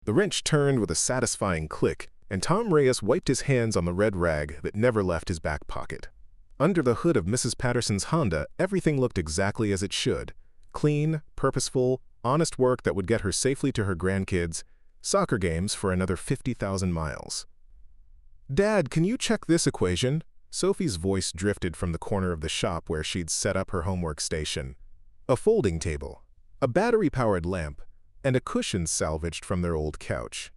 The wrench turned with a satisfying click, and Tom Reyes wiped his hands on the red rag that never left his back pocket. Under the hood of Mrs. Patterson's Honda, everything looked exactly as it should. Clean, purposeful, honest work that would get her safely to her grandkids, soccer games for another 50,000 miles. "Dad, can you check this equation?" Sophie's voice drifted from the corner of the shop where she'd set up her homework station. A folding table, a battery-powered lamp, and a cushion salvaged from their old couch.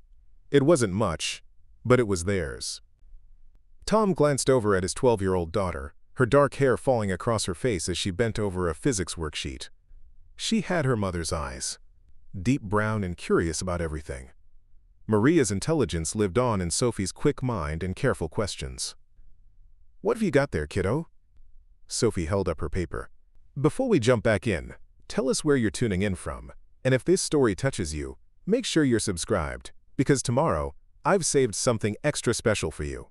It wasn't much, but it was theirs. Tom glanced over at his 12-year-old daughter, her dark hair falling across her face as she bent over a physics worksheet. She had her mother's eyes, deep brown and curious about everything. Maria's intelligence lived on in Sophie's quick mind and careful questions. "What have you got there, kiddo?" Sophie held up her paper. "Before we jump back in, tell us where you're tuning in from, and if this story touches you, make sure you're subscribed, because tomorrow, I've saved something extra special for you."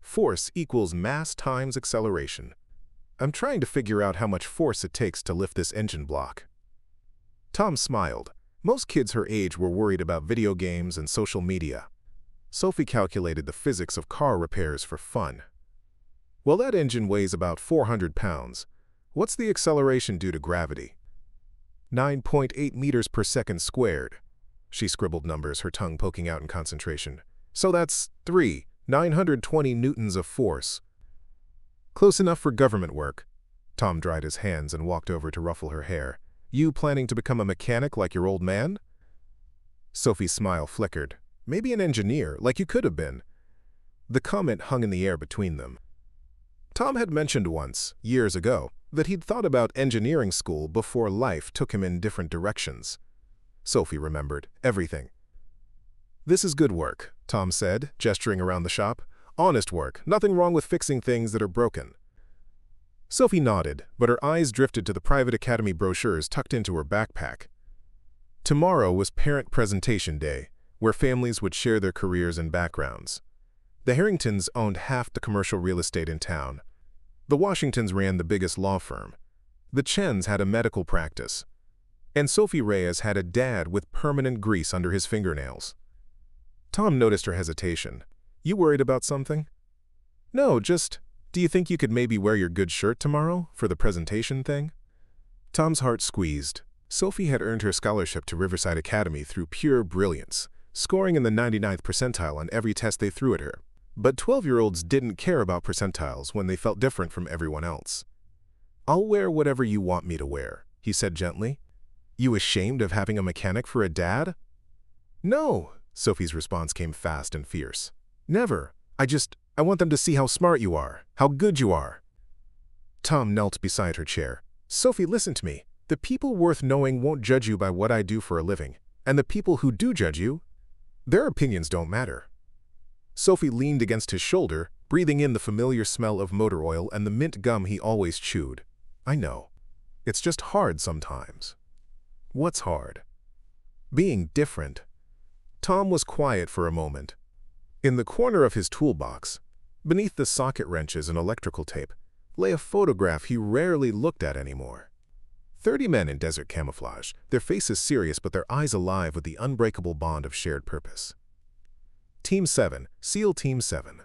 Force equals mass times acceleration. I'm trying to figure out how much force it takes to lift this engine block. Tom smiled. Most kids her age were worried about video games and social media. Sophie calculated the physics of car repairs for fun. "Well, that engine weighs about 400 pounds. What's the acceleration due to gravity?" 9.8 meters per second squared. She scribbled numbers, her tongue poking out in concentration. "So that's 920 newtons of force." "Close enough for government work." Tom dried his hands and walked over to ruffle her hair. "You planning to become a mechanic like your old man?" Sophie's smile flickered. "Maybe an engineer, like you could have been." The comment hung in the air between them. Tom had mentioned once, years ago, that he'd thought about engineering school before life took him in different directions. Sophie remembered everything. "This is good work," Tom said, gesturing around the shop. "Honest work, nothing wrong with fixing things that are broken." Sophie nodded, but her eyes drifted to the private academy brochures tucked into her backpack. Tomorrow was Parent Presentation Day, where families would share their careers and backgrounds. The Harringtons owned half the commercial real estate in town. The Washingtons ran the biggest law firm. The Chens had a medical practice. And Sophie Reyes had a dad with permanent grease under his fingernails. Tom noticed her hesitation. "You worried about something?" "No, just, do you think you could maybe wear your good shirt tomorrow for the presentation thing?" Tom's heart squeezed. Sophie had earned her scholarship to Riverside Academy through pure brilliance, scoring in the 99th percentile on every test they threw at her. But 12-year-olds didn't care about percentiles when they felt different from everyone else. "I'll wear whatever you want me to wear," he said gently. "You ashamed of having a mechanic for a dad?" "No," Sophie's response came fast and fierce. "Never. I want them to see how smart you are, how good you are." Tom knelt beside her chair. "Sophie, listen to me. The people worth knowing won't judge you by what I do for a living. And the people who do judge you, their opinions don't matter." Sophie leaned against his shoulder, breathing in the familiar smell of motor oil and the mint gum he always chewed. "I know. It's just hard sometimes." "What's hard?" "Being different." Tom was quiet for a moment. In the corner of his toolbox, beneath the socket wrenches and electrical tape, lay a photograph he rarely looked at anymore. 30 men in desert camouflage, their faces serious but their eyes alive with the unbreakable bond of shared purpose. Team 7, SEAL Team 7.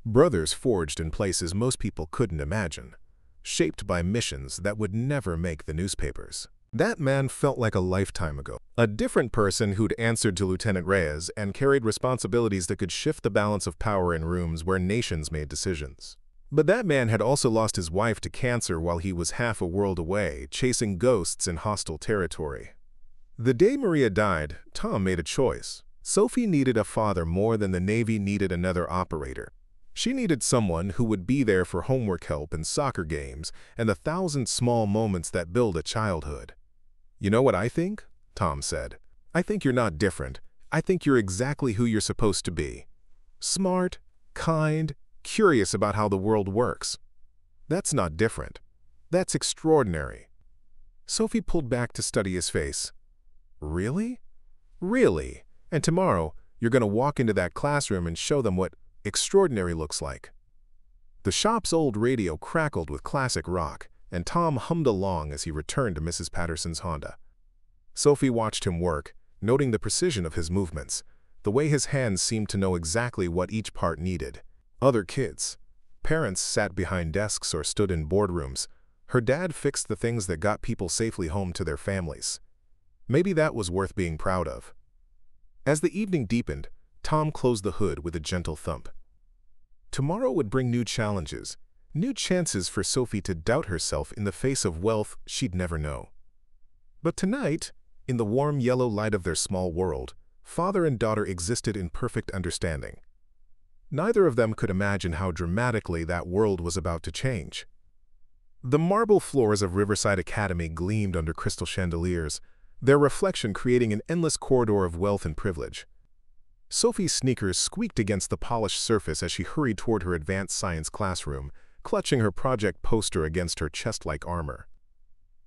Brothers forged in places most people couldn't imagine, shaped by missions that would never make the newspapers. That man felt like a lifetime ago. A different person who'd answered to Lieutenant Reyes and carried responsibilities that could shift the balance of power in rooms where nations made decisions. But that man had also lost his wife to cancer while he was half a world away, chasing ghosts in hostile territory. The day Maria died, Tom made a choice. Sophie needed a father more than the Navy needed another operator. She needed someone who would be there for homework help and soccer games and the 1,000 small moments that build a childhood. "You know what I think?" Tom said. "I think you're not different. I think you're exactly who you're supposed to be. Smart, kind, curious about how the world works. That's not different. That's extraordinary." Sophie pulled back to study his face. "Really?" "Really. And tomorrow, you're going to walk into that classroom and show them what extraordinary looks like." The shop's old radio crackled with classic rock, and Tom hummed along as he returned to Mrs. Patterson's Honda. Sophie watched him work, noting the precision of his movements, the way his hands seemed to know exactly what each part needed. Other kids. Parents sat behind desks or stood in boardrooms. Her dad fixed the things that got people safely home to their families. Maybe that was worth being proud of. As the evening deepened, Tom closed the hood with a gentle thump. Tomorrow would bring new challenges, new chances for Sophie to doubt herself in the face of wealth she'd never know. But tonight, in the warm yellow light of their small world, father and daughter existed in perfect understanding. Neither of them could imagine how dramatically that world was about to change. The marble floors of Riverside Academy gleamed under crystal chandeliers, their reflection creating an endless corridor of wealth and privilege. Sophie's sneakers squeaked against the polished surface as she hurried toward her advanced science classroom, clutching her project poster against her chest-like armor.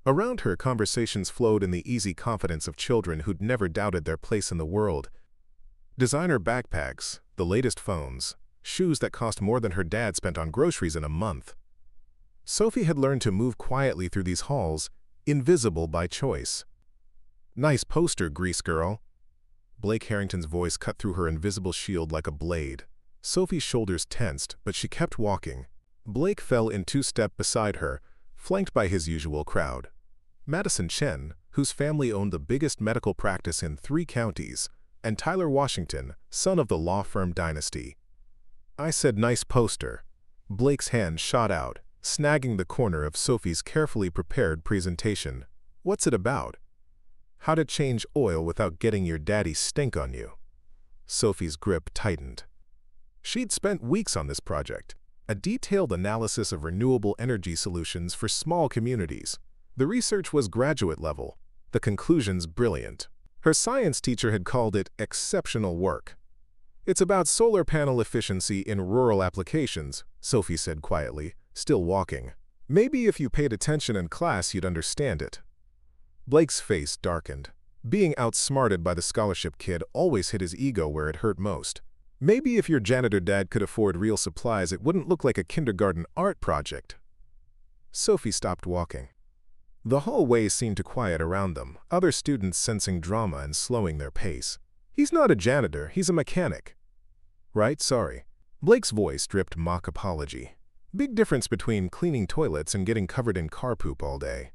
Around her, conversations flowed in the easy confidence of children who'd never doubted their place in the world. Designer backpacks, the latest phones, shoes that cost more than her dad spent on groceries in a month. Sophie had learned to move quietly through these halls, invisible by choice. "Nice poster, grease girl." Blake Harrington's voice cut through her invisible shield like a blade. Sophie's shoulders tensed, but she kept walking. Blake fell in two-step beside her, flanked by his usual crowd. Madison Chen, whose family owned the biggest medical practice in 3 counties, and Tyler Washington, son of the law firm Dynasty. "I said nice poster." Blake's hand shot out, snagging the corner of Sophie's carefully prepared presentation. "What's it about?" "How to change oil without getting your daddy's stink on you." Sophie's grip tightened. She'd spent weeks on this project, a detailed analysis of renewable energy solutions for small communities. The research was graduate level, the conclusions brilliant. Her science teacher had called it exceptional work. "It's about solar panel efficiency in rural applications," Sophie said quietly, still walking. "Maybe if you paid attention in class you'd understand it." Blake's face darkened. Being outsmarted by the scholarship kid always hit his ego where it hurt most. "Maybe if your janitor dad could afford real supplies it wouldn't look like a kindergarten art project." Sophie stopped walking. The hallway seemed to quiet around them, other students sensing drama and slowing their pace. "He's not a janitor, he's a mechanic." "Right, sorry." Blake's voice dripped mock apology. "Big difference between cleaning toilets and getting covered in car poop all day."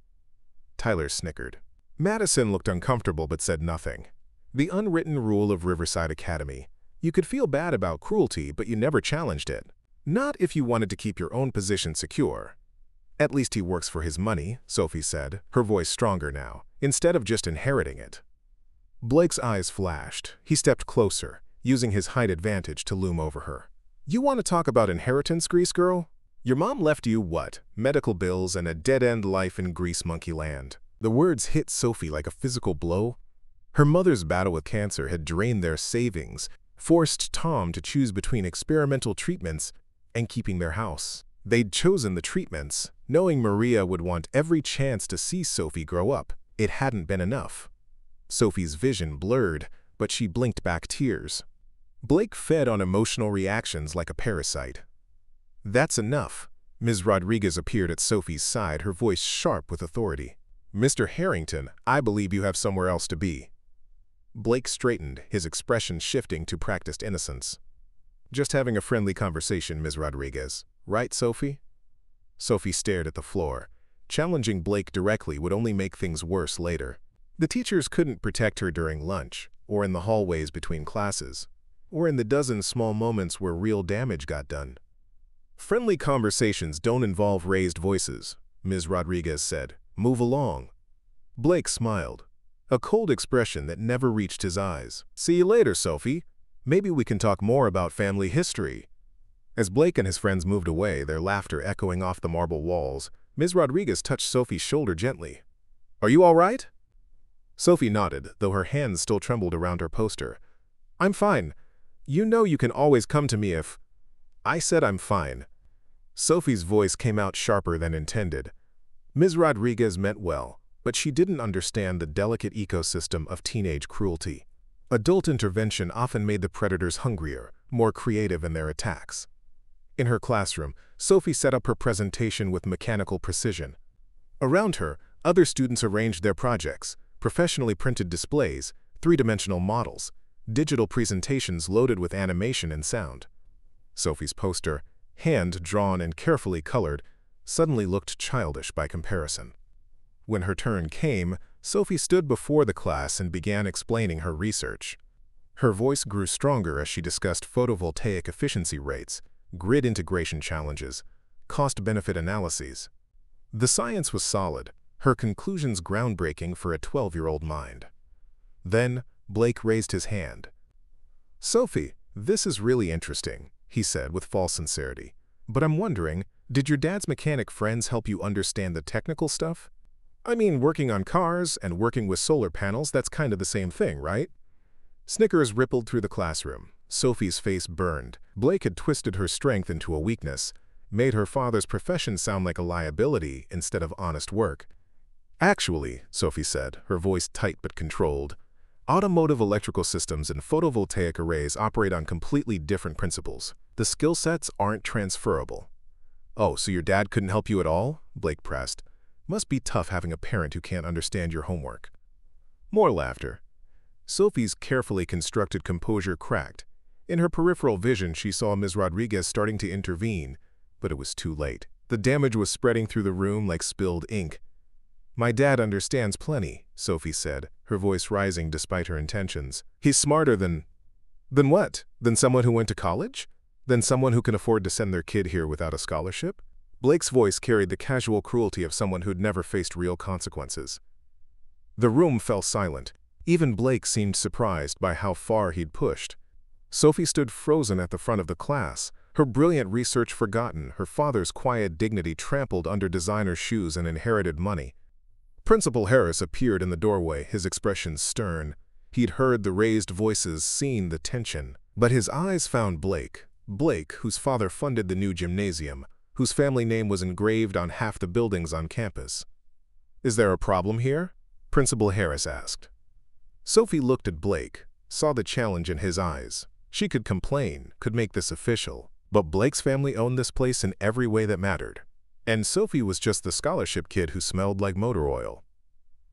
Tyler snickered. Madison looked uncomfortable but said nothing. The unwritten rule of Riverside Academy. You could feel bad about cruelty, but you never challenged it. Not if you wanted to keep your own position secure. "At least he works for his money," Sophie said, her voice stronger now, instead of just inheriting it. Blake's eyes flashed. He stepped closer, using his height advantage to loom over her. "You want to talk about inheritance, Grease Girl? Your mom left you what? Medical bills and a dead-end life in Grease Monkey Land." The words hit Sophie like a physical blow. Her mother's battle with cancer had drained their savings, forced Tom to choose between experimental treatments and keeping their house. They'd chosen the treatments, knowing Maria would want every chance to see Sophie grow up. It hadn't been enough. Sophie's vision blurred, but she blinked back tears. Blake fed on emotional reactions like a parasite. "That's enough." Ms. Rodriguez appeared at Sophie's side, her voice sharp with authority. "Mr. Harrington, I believe you have somewhere else to be." Blake straightened, his expression shifting to practiced innocence. "Just having a friendly conversation, Ms. Rodriguez. Right, Sophie?" Sophie stared at the floor. Challenging Blake directly would only make things worse later. The teachers couldn't protect her during lunch, or in the hallways between classes, or in the dozen small moments where real damage got done. "Friendly conversations don't involve raised voices," Ms. Rodriguez said. "Move along." Blake smiled, a cold expression that never reached his eyes. "See you later, Sophie. Maybe we can talk more about family history." As Blake and his friends moved away, their laughter echoing off the marble walls, Ms. Rodriguez touched Sophie's shoulder gently. "Are you all right?" Sophie nodded, though her hands still trembled around her poster. "I'm fine. You know you can always come to me if—" "I said I'm fine." Sophie's voice came out sharper than intended. Ms. Rodriguez meant well, but she didn't understand the delicate ecosystem of teenage cruelty. Adult intervention often made the predators hungrier, more creative in their attacks. In her classroom, Sophie set up her presentation with mechanical precision. Around her, other students arranged their projects, professionally printed displays, three-dimensional models, digital presentations loaded with animation and sound. Sophie's poster, hand-drawn and carefully colored, suddenly looked childish by comparison. When her turn came, Sophie stood before the class and began explaining her research. Her voice grew stronger as she discussed photovoltaic efficiency rates, grid integration challenges, cost-benefit analyses. The science was solid, her conclusions groundbreaking for a 12-year-old mind. Then, Blake raised his hand. "Sophie, this is really interesting," he said with false sincerity. "But I'm wondering, did your dad's mechanic friends help you understand the technical stuff? I mean, working on cars and working with solar panels, that's kind of the same thing, right?" Snickers rippled through the classroom. Sophie's face burned. Blake had twisted her strength into a weakness, made her father's profession sound like a liability instead of honest work. "Actually," Sophie said, her voice tight but controlled, "automotive electrical systems and photovoltaic arrays operate on completely different principles. The skill sets aren't transferable." "Oh, so your dad couldn't help you at all?" Blake pressed. "Must be tough having a parent who can't understand your homework." More laughter. Sophie's carefully constructed composure cracked. In her peripheral vision, she saw Ms. Rodriguez starting to intervene, but it was too late. The damage was spreading through the room like spilled ink. "My dad understands plenty," Sophie said, her voice rising despite her intentions. "He's smarter than—" "Than what? Than someone who went to college? Than someone who can afford to send their kid here without a scholarship?" Blake's voice carried the casual cruelty of someone who'd never faced real consequences. The room fell silent. Even Blake seemed surprised by how far he'd pushed. Sophie stood frozen at the front of the class, her brilliant research forgotten, her father's quiet dignity trampled under designer shoes and inherited money. Principal Harris appeared in the doorway, his expression stern. He'd heard the raised voices, seen the tension. But his eyes found Blake. Blake, whose father funded the new gymnasium, whose family name was engraved on half the buildings on campus. "Is there a problem here?" Principal Harris asked. Sophie looked at Blake, saw the challenge in his eyes. She could complain, could make this official, but Blake's family owned this place in every way that mattered. And Sophie was just the scholarship kid who smelled like motor oil.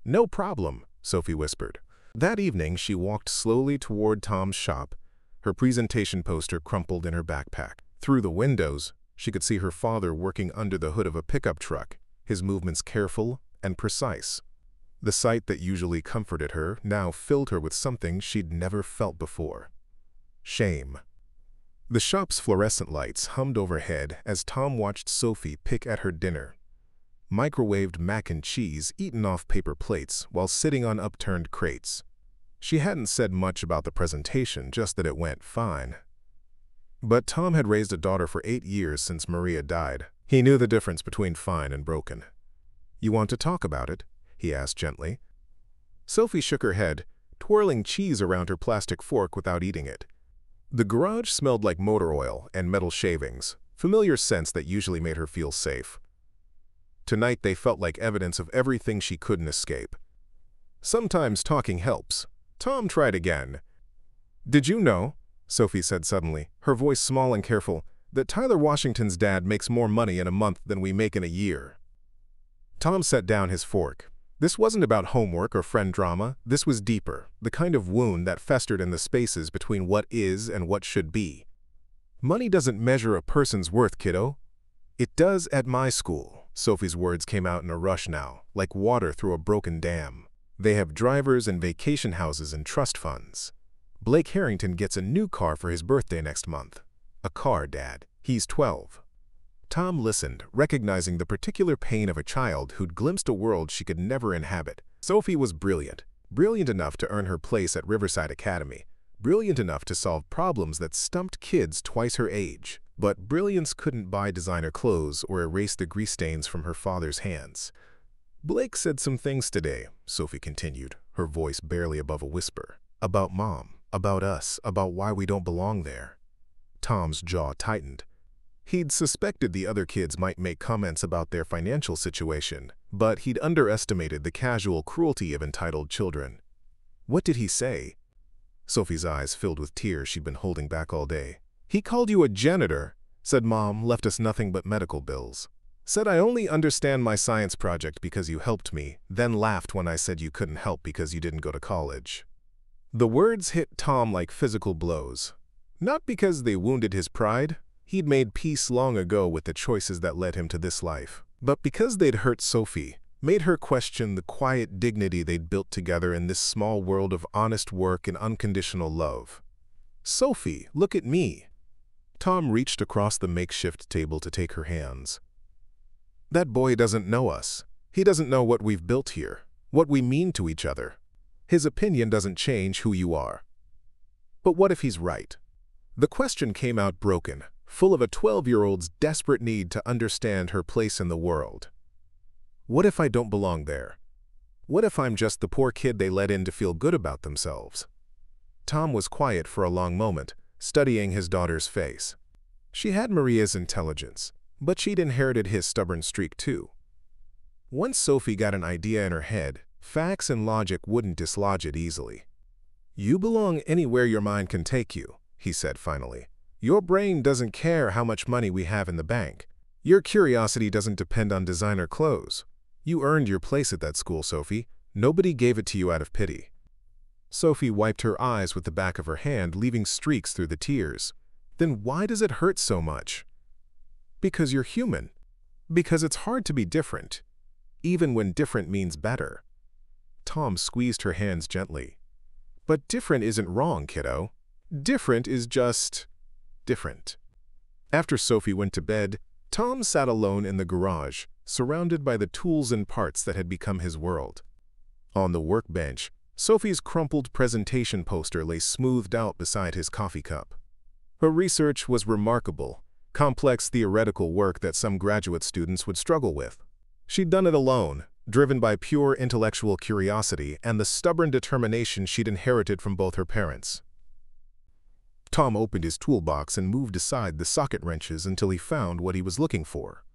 "No problem," Sophie whispered. That evening, she walked slowly toward Tom's shop, her presentation poster crumpled in her backpack. Through the windows, she could see her father working under the hood of a pickup truck, his movements careful and precise. The sight that usually comforted her now filled her with something she'd never felt before: shame. The shop's fluorescent lights hummed overhead as Tom watched Sophie pick at her dinner. Microwaved mac and cheese eaten off paper plates while sitting on upturned crates. She hadn't said much about the presentation, just that it went fine. But Tom had raised a daughter for 8 years since Maria died. He knew the difference between fine and broken. "You want to talk about it?" he asked gently. Sophie shook her head, twirling cheese around her plastic fork without eating it. The garage smelled like motor oil and metal shavings, familiar scents that usually made her feel safe. Tonight they felt like evidence of everything she couldn't escape. "Sometimes talking helps." Tom tried again. "Did you know," Sophie said suddenly, her voice small and careful, "that Tyler Washington's dad makes more money in a month than we make in a year?" Tom set down his fork. This wasn't about homework or friend drama. This was deeper, the kind of wound that festered in the spaces between what is and what should be. "Money doesn't measure a person's worth, kiddo." "It does at my school." Sophie's words came out in a rush now, like water through a broken dam. "They have drivers and vacation houses and trust funds. Blake Harrington gets a new car for his birthday next month." "A car, Dad. He's 12. Tom listened, recognizing the particular pain of a child who'd glimpsed a world she could never inhabit. Sophie was brilliant, brilliant enough to earn her place at Riverside Academy, brilliant enough to solve problems that stumped kids twice her age. But brilliance couldn't buy designer clothes or erase the grease stains from her father's hands. "Blake said some things today," Sophie continued, her voice barely above a whisper. "About Mom, about us, about why we don't belong there." Tom's jaw tightened. He'd suspected the other kids might make comments about their financial situation, but he'd underestimated the casual cruelty of entitled children. "What did he say?" Sophie's eyes filled with tears she'd been holding back all day. "He called you a janitor," said Mom, "left us nothing but medical bills. Said I only understand my science project because you helped me, then laughed when I said you couldn't help because you didn't go to college." The words hit Tom like physical blows. Not because they wounded his pride. He'd made peace long ago with the choices that led him to this life. But because they'd hurt Sophie, made her question the quiet dignity they'd built together in this small world of honest work and unconditional love. "Sophie, look at me." Tom reached across the makeshift table to take her hands. "That boy doesn't know us. He doesn't know what we've built here, what we mean to each other. His opinion doesn't change who you are." But what if he's right? The question came out broken, full of a 12-year-old's desperate need to understand her place in the world. What if I don't belong there? What if I'm just the poor kid they let in to feel good about themselves? Tom was quiet for a long moment, studying his daughter's face. She had Maria's intelligence, but she'd inherited his stubborn streak too. Once Sophie got an idea in her head, facts and logic wouldn't dislodge it easily. "You belong anywhere your mind can take you," he said finally. "Your brain doesn't care how much money we have in the bank. Your curiosity doesn't depend on designer clothes. You earned your place at that school, Sophie. Nobody gave it to you out of pity." Sophie wiped her eyes with the back of her hand, leaving streaks through the tears. "Then why does it hurt so much?" "Because you're human. Because it's hard to be different, even when different means better." Tom squeezed her hands gently. "But different isn't wrong, kiddo. Different is just different." After Sophie went to bed, Tom sat alone in the garage, surrounded by the tools and parts that had become his world. On the workbench, Sophie's crumpled presentation poster lay smoothed out beside his coffee cup. Her research was remarkable, complex theoretical work that some graduate students would struggle with. She'd done it alone, driven by pure intellectual curiosity and the stubborn determination she'd inherited from both her parents. Tom opened his toolbox and moved aside the socket wrenches until he found what he was looking for.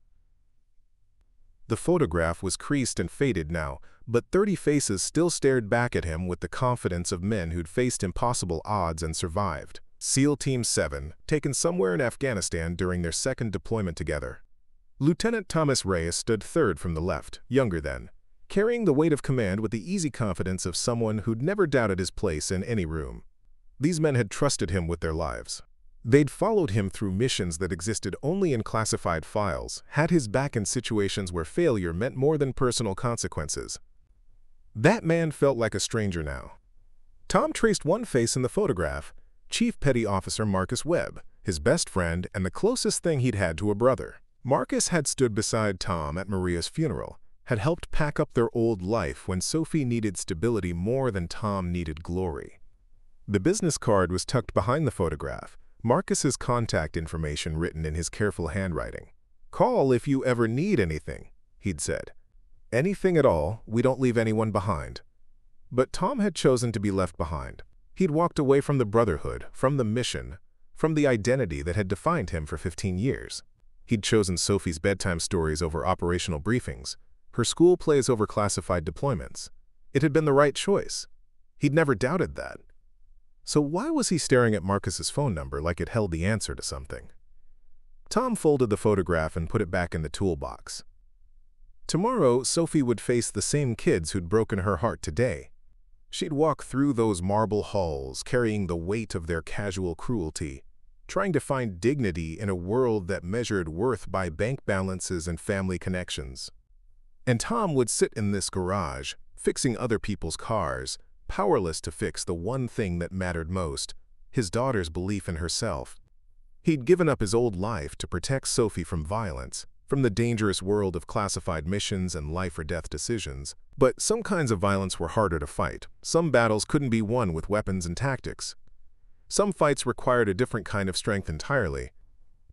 The photograph was creased and faded now, but 30 faces still stared back at him with the confidence of men who'd faced impossible odds and survived. SEAL Team 7, taken somewhere in Afghanistan during their second deployment together. Lieutenant Thomas Reyes stood third from the left, younger then, carrying the weight of command with the easy confidence of someone who'd never doubted his place in any room. These men had trusted him with their lives. They'd followed him through missions that existed only in classified files, had his back in situations where failure meant more than personal consequences. That man felt like a stranger now. Tom traced one face in the photograph, Chief Petty Officer Marcus Webb, his best friend and the closest thing he'd had to a brother. Marcus had stood beside Tom at Maria's funeral, had helped pack up their old life when Sophie needed stability more than Tom needed glory. The business card was tucked behind the photograph, Marcus's contact information written in his careful handwriting. "Call if you ever need anything," he'd said. "Anything at all, we don't leave anyone behind." But Tom had chosen to be left behind. He'd walked away from the brotherhood, from the mission, from the identity that had defined him for 15 years. He'd chosen Sophie's bedtime stories over operational briefings, her school plays over classified deployments. It had been the right choice. He'd never doubted that. So why was he staring at Marcus's phone number like it held the answer to something? Tom folded the photograph and put it back in the toolbox. Tomorrow, Sophie would face the same kids who'd broken her heart today. She'd walk through those marble halls, carrying the weight of their casual cruelty, trying to find dignity in a world that measured worth by bank balances and family connections. And Tom would sit in this garage, fixing other people's cars, powerless to fix the one thing that mattered most, his daughter's belief in herself. He'd given up his old life to protect Sophie from violence, from the dangerous world of classified missions and life-or-death decisions. But some kinds of violence were harder to fight. Some battles couldn't be won with weapons and tactics. Some fights required a different kind of strength entirely.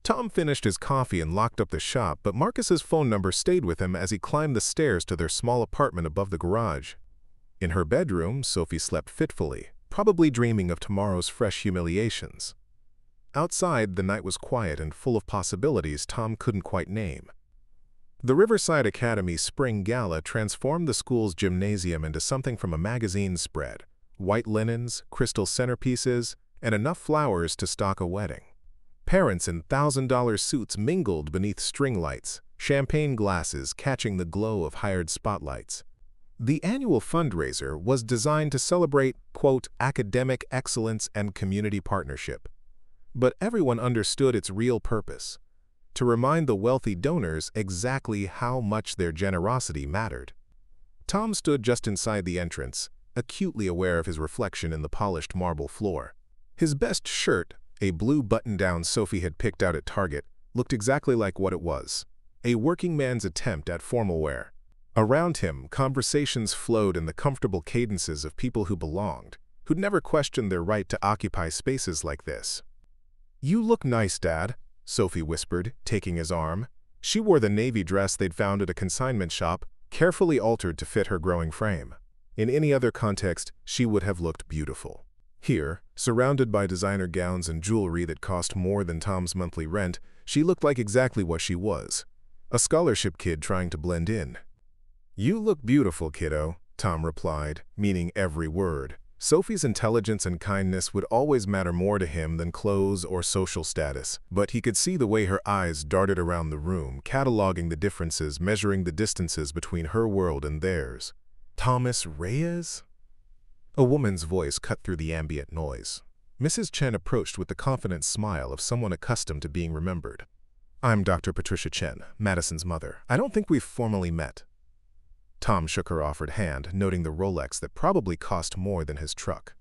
Tom finished his coffee and locked up the shop, but Marcus's phone number stayed with him as he climbed the stairs to their small apartment above the garage. In her bedroom, Sophie slept fitfully, probably dreaming of tomorrow's fresh humiliations. Outside, the night was quiet and full of possibilities Tom couldn't quite name. The Riverside Academy Spring Gala transformed the school's gymnasium into something from a magazine spread: white linens, crystal centerpieces, and enough flowers to stock a wedding. Parents in $1,000 suits mingled beneath string lights, champagne glasses catching the glow of hired spotlights. The annual fundraiser was designed to celebrate, quote, academic excellence and community partnership. But everyone understood its real purpose: to remind the wealthy donors exactly how much their generosity mattered. Tom stood just inside the entrance, acutely aware of his reflection in the polished marble floor. His best shirt, a blue button-down Sophie had picked out at Target, looked exactly like what it was: a working man's attempt at formal wear. Around him, conversations flowed in the comfortable cadences of people who belonged, who'd never questioned their right to occupy spaces like this. "You look nice, Dad," Sophie whispered, taking his arm. She wore the navy dress they'd found at a consignment shop, carefully altered to fit her growing frame. In any other context, she would have looked beautiful. Here, surrounded by designer gowns and jewelry that cost more than Tom's monthly rent, she looked like exactly what she was: a scholarship kid trying to blend in. "You look beautiful, kiddo," Tom replied, meaning every word. Sophie's intelligence and kindness would always matter more to him than clothes or social status, but he could see the way her eyes darted around the room, cataloging the differences, measuring the distances between her world and theirs. "Thomas Reyes?" A woman's voice cut through the ambient noise. Mrs. Chen approached with the confident smile of someone accustomed to being remembered. "I'm Dr. Patricia Chen, Madison's mother. I don't think we've formally met." Tom shook her offered hand, noting the Rolex that probably cost more than his truck.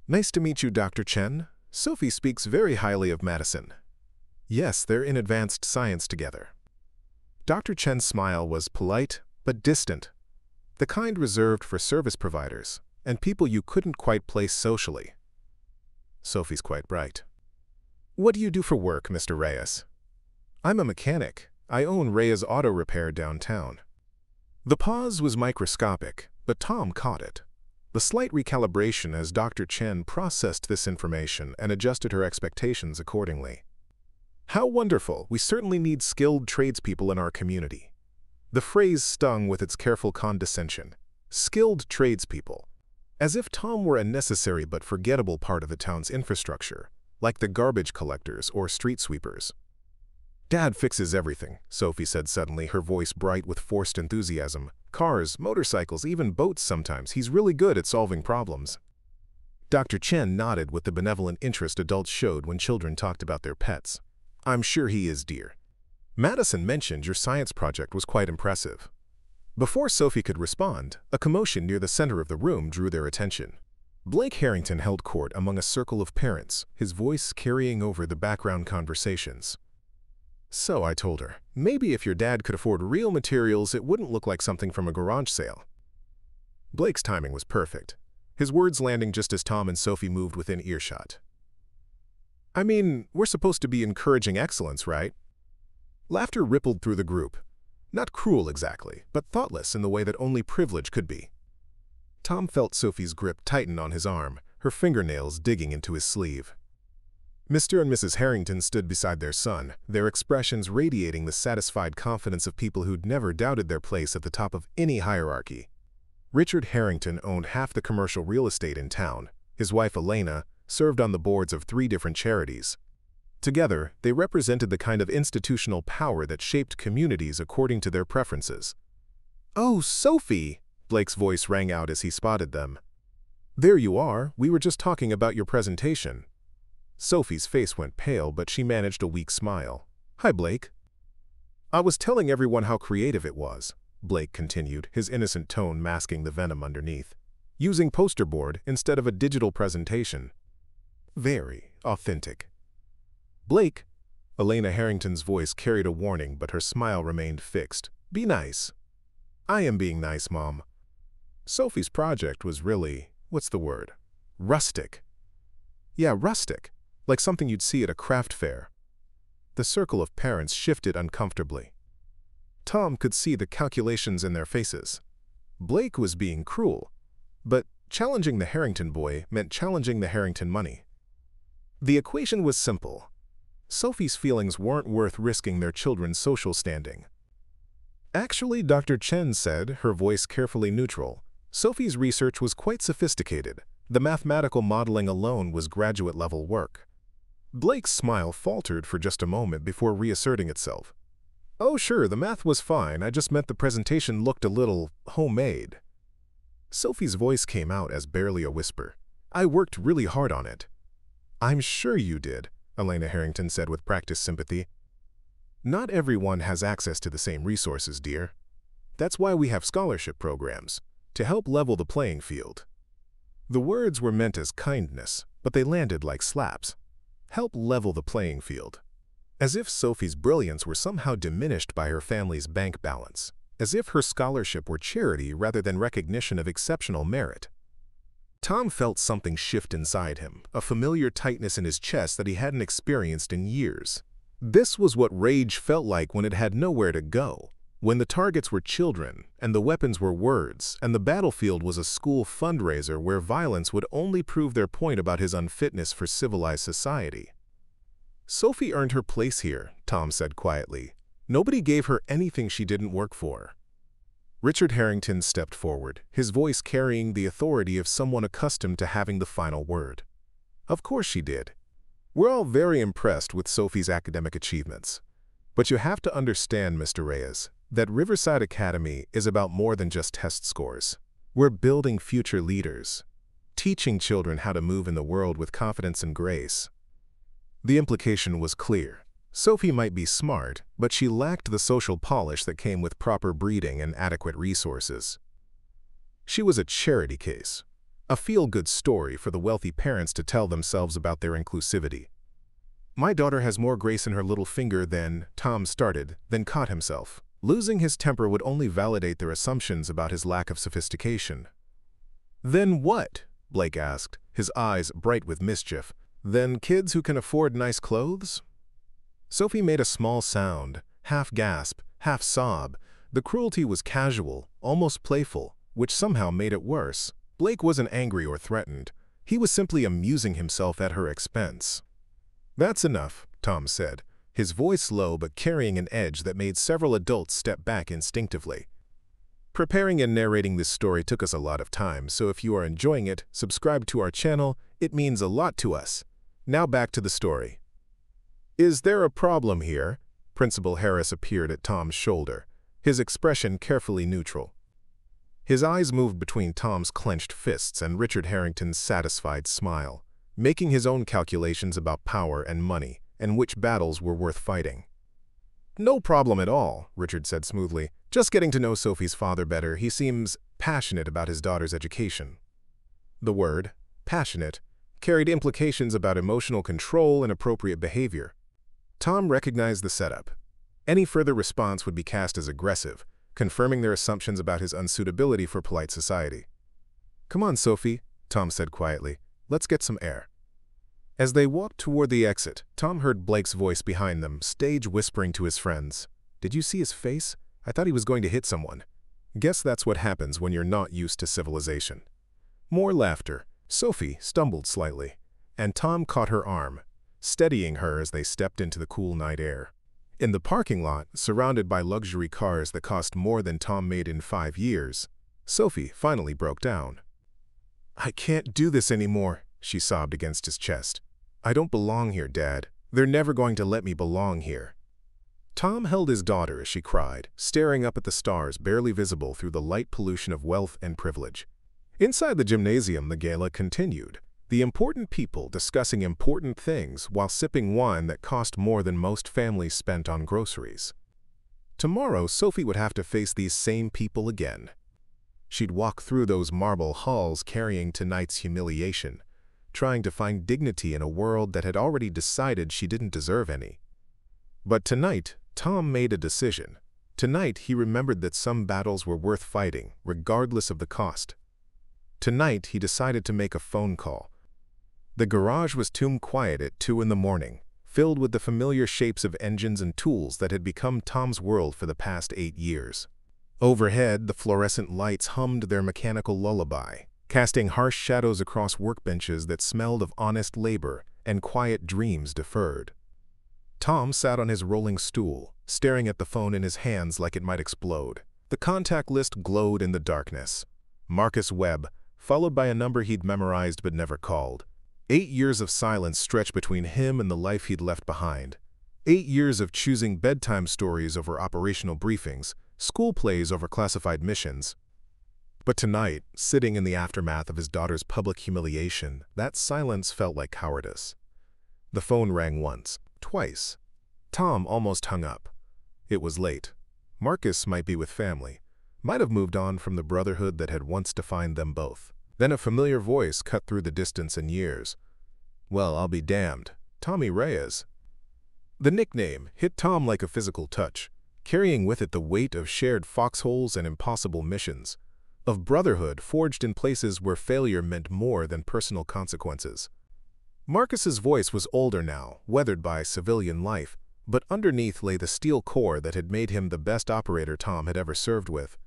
"Nice to meet you, Dr. Chen. Sophie speaks very highly of Madison." "Yes, they're in advanced science together." Dr. Chen's smile was polite but distant, the kind reserved for service providers and people you couldn't quite place socially. "Sophie's quite bright." "What do you do for work, Mr. Reyes?" "I'm a mechanic. I own Reyes Auto Repair downtown." The pause was microscopic, but Tom caught it. The slight recalibration as Dr. Chen processed this information and adjusted her expectations accordingly. "How wonderful! We certainly need skilled tradespeople in our community." The phrase stung with its careful condescension. Skilled tradespeople. As if Tom were a necessary but forgettable part of the town's infrastructure, like the garbage collectors or street sweepers. "Dad fixes everything," Sophie said suddenly, her voice bright with forced enthusiasm. "Cars, motorcycles, even boats sometimes. He's really good at solving problems." Dr. Chen nodded with the benevolent interest adults showed when children talked about their pets. "I'm sure he is, dear. Madison mentioned your science project was quite impressive." Before Sophie could respond, a commotion near the center of the room drew their attention. Blake Harrington held court among a circle of parents, his voice carrying over the background conversations. "So I told her, maybe if your dad could afford real materials, it wouldn't look like something from a garage sale." Blake's timing was perfect, his words landing just as Tom and Sophie moved within earshot. "I mean, we're supposed to be encouraging excellence, right?" Laughter rippled through the group. Not cruel exactly, but thoughtless in the way that only privilege could be. Tom felt Sophie's grip tighten on his arm, her fingernails digging into his sleeve. Mr. and Mrs. Harrington stood beside their son, their expressions radiating the satisfied confidence of people who'd never doubted their place at the top of any hierarchy. Richard Harrington owned half the commercial real estate in town. His wife, Elena, served on the boards of 3 different charities. Together, they represented the kind of institutional power that shaped communities according to their preferences. "Oh, Sophie!" Blake's voice rang out as he spotted them. "There you are. We were just talking about your presentation." Sophie's face went pale, but she managed a weak smile. "Hi, Blake." "I was telling everyone how creative it was," Blake continued, his innocent tone masking the venom underneath. "Using poster board instead of a digital presentation. Very authentic." "Blake," Elena Harrington's voice carried a warning, but her smile remained fixed. "Be nice." "I am being nice, Mom." Sophie's project was really, what's the word? Rustic. Yeah, rustic. Like something you'd see at a craft fair. The circle of parents shifted uncomfortably. Tom could see the calculations in their faces. Blake was being cruel, but challenging the Harrington boy meant challenging the Harrington money. The equation was simple. Sophie's feelings weren't worth risking their children's social standing. Actually, Dr. Chen said, her voice carefully neutral, Sophie's research was quite sophisticated. The mathematical modeling alone was graduate-level work. Blake's smile faltered for just a moment before reasserting itself. "Oh, sure, the math was fine. I just meant the presentation looked a little homemade." Sophie's voice came out as barely a whisper. "I worked really hard on it." "I'm sure you did," Elena Harrington said with practiced sympathy. "Not everyone has access to the same resources, dear. That's why we have scholarship programs, to help level the playing field." The words were meant as kindness, but they landed like slaps. Help level the playing field. As if Sophie's brilliance were somehow diminished by her family's bank balance. As if her scholarship were charity rather than recognition of exceptional merit. Tom felt something shift inside him, a familiar tightness in his chest that he hadn't experienced in years. This was what rage felt like when it had nowhere to go, when the targets were children, and the weapons were words, and the battlefield was a school fundraiser where violence would only prove their point about his unfitness for civilized society. "Sophie earned her place here," Tom said quietly. "Nobody gave her anything she didn't work for." Richard Harrington stepped forward, his voice carrying the authority of someone accustomed to having the final word. "Of course she did. We're all very impressed with Sophie's academic achievements. But you have to understand, Mr. Reyes, that Riverside Academy is about more than just test scores. We're building future leaders, teaching children how to move in the world with confidence and grace." The implication was clear. Sophie might be smart, but she lacked the social polish that came with proper breeding and adequate resources. She was a charity case, a feel-good story for the wealthy parents to tell themselves about their inclusivity. "My daughter has more grace in her little finger than," Tom started, then caught himself. Losing his temper would only validate their assumptions about his lack of sophistication. "Then what?" Blake asked, his eyes bright with mischief. "Then kids who can afford nice clothes?" Sophie made a small sound, half gasp, half sob. The cruelty was casual, almost playful, which somehow made it worse. Blake wasn't angry or threatened. He was simply amusing himself at her expense. "That's enough," Tom said, his voice low but carrying an edge that made several adults step back instinctively. Preparing and narrating this story took us a lot of time, so if you are enjoying it, subscribe to our channel. It means a lot to us. Now back to the story. "Is there a problem here?" Principal Harris appeared at Tom's shoulder, his expression carefully neutral. His eyes moved between Tom's clenched fists and Richard Harrington's satisfied smile, making his own calculations about power and money and which battles were worth fighting. "No problem at all," Richard said smoothly. "Just getting to know Sophie's father better. He seems passionate about his daughter's education." The word, passionate, carried implications about emotional control and appropriate behavior. Tom recognized the setup. Any further response would be cast as aggressive, confirming their assumptions about his unsuitability for polite society. "Come on, Sophie," Tom said quietly. "Let's get some air." As they walked toward the exit, Tom heard Blake's voice behind them, stage whispering to his friends. "Did you see his face? I thought he was going to hit someone." Guess that's what happens when you're not used to civilization. More laughter. Sophie stumbled slightly, and Tom caught her arm, steadying her as they stepped into the cool night air. In the parking lot, surrounded by luxury cars that cost more than Tom made in 5 years, Sophie finally broke down. "I can't do this anymore," she sobbed against his chest. "I don't belong here, Dad. They're never going to let me belong here." Tom held his daughter as she cried, staring up at the stars barely visible through the light pollution of wealth and privilege. Inside the gymnasium, the gala continued. The important people discussing important things while sipping wine that cost more than most families spent on groceries. Tomorrow, Sophie would have to face these same people again. She'd walk through those marble halls carrying tonight's humiliation, trying to find dignity in a world that had already decided she didn't deserve any. But tonight, Tom made a decision. Tonight, he remembered that some battles were worth fighting, regardless of the cost. Tonight, he decided to make a phone call. The garage was tomb quiet at 2 in the morning, filled with the familiar shapes of engines and tools that had become Tom's world for the past 8 years. Overhead, the fluorescent lights hummed their mechanical lullaby, casting harsh shadows across workbenches that smelled of honest labor and quiet dreams deferred. Tom sat on his rolling stool, staring at the phone in his hands like it might explode. The contact list glowed in the darkness. Marcus Webb, followed by a number he'd memorized but never called. 8 years of silence stretched between him and the life he'd left behind. 8 years of choosing bedtime stories over operational briefings, school plays over classified missions. But tonight, sitting in the aftermath of his daughter's public humiliation, that silence felt like cowardice. The phone rang once, twice. Tom almost hung up. It was late. Marcus might be with family, might have moved on from the brotherhood that had once defined them both. Then a familiar voice cut through the distance and years. "Well, I'll be damned. Tommy Reyes." The nickname hit Tom like a physical touch, carrying with it the weight of shared foxholes and impossible missions, of brotherhood forged in places where failure meant more than personal consequences. Marcus's voice was older now, weathered by civilian life, but underneath lay the steel core that had made him the best operator Tom had ever served with.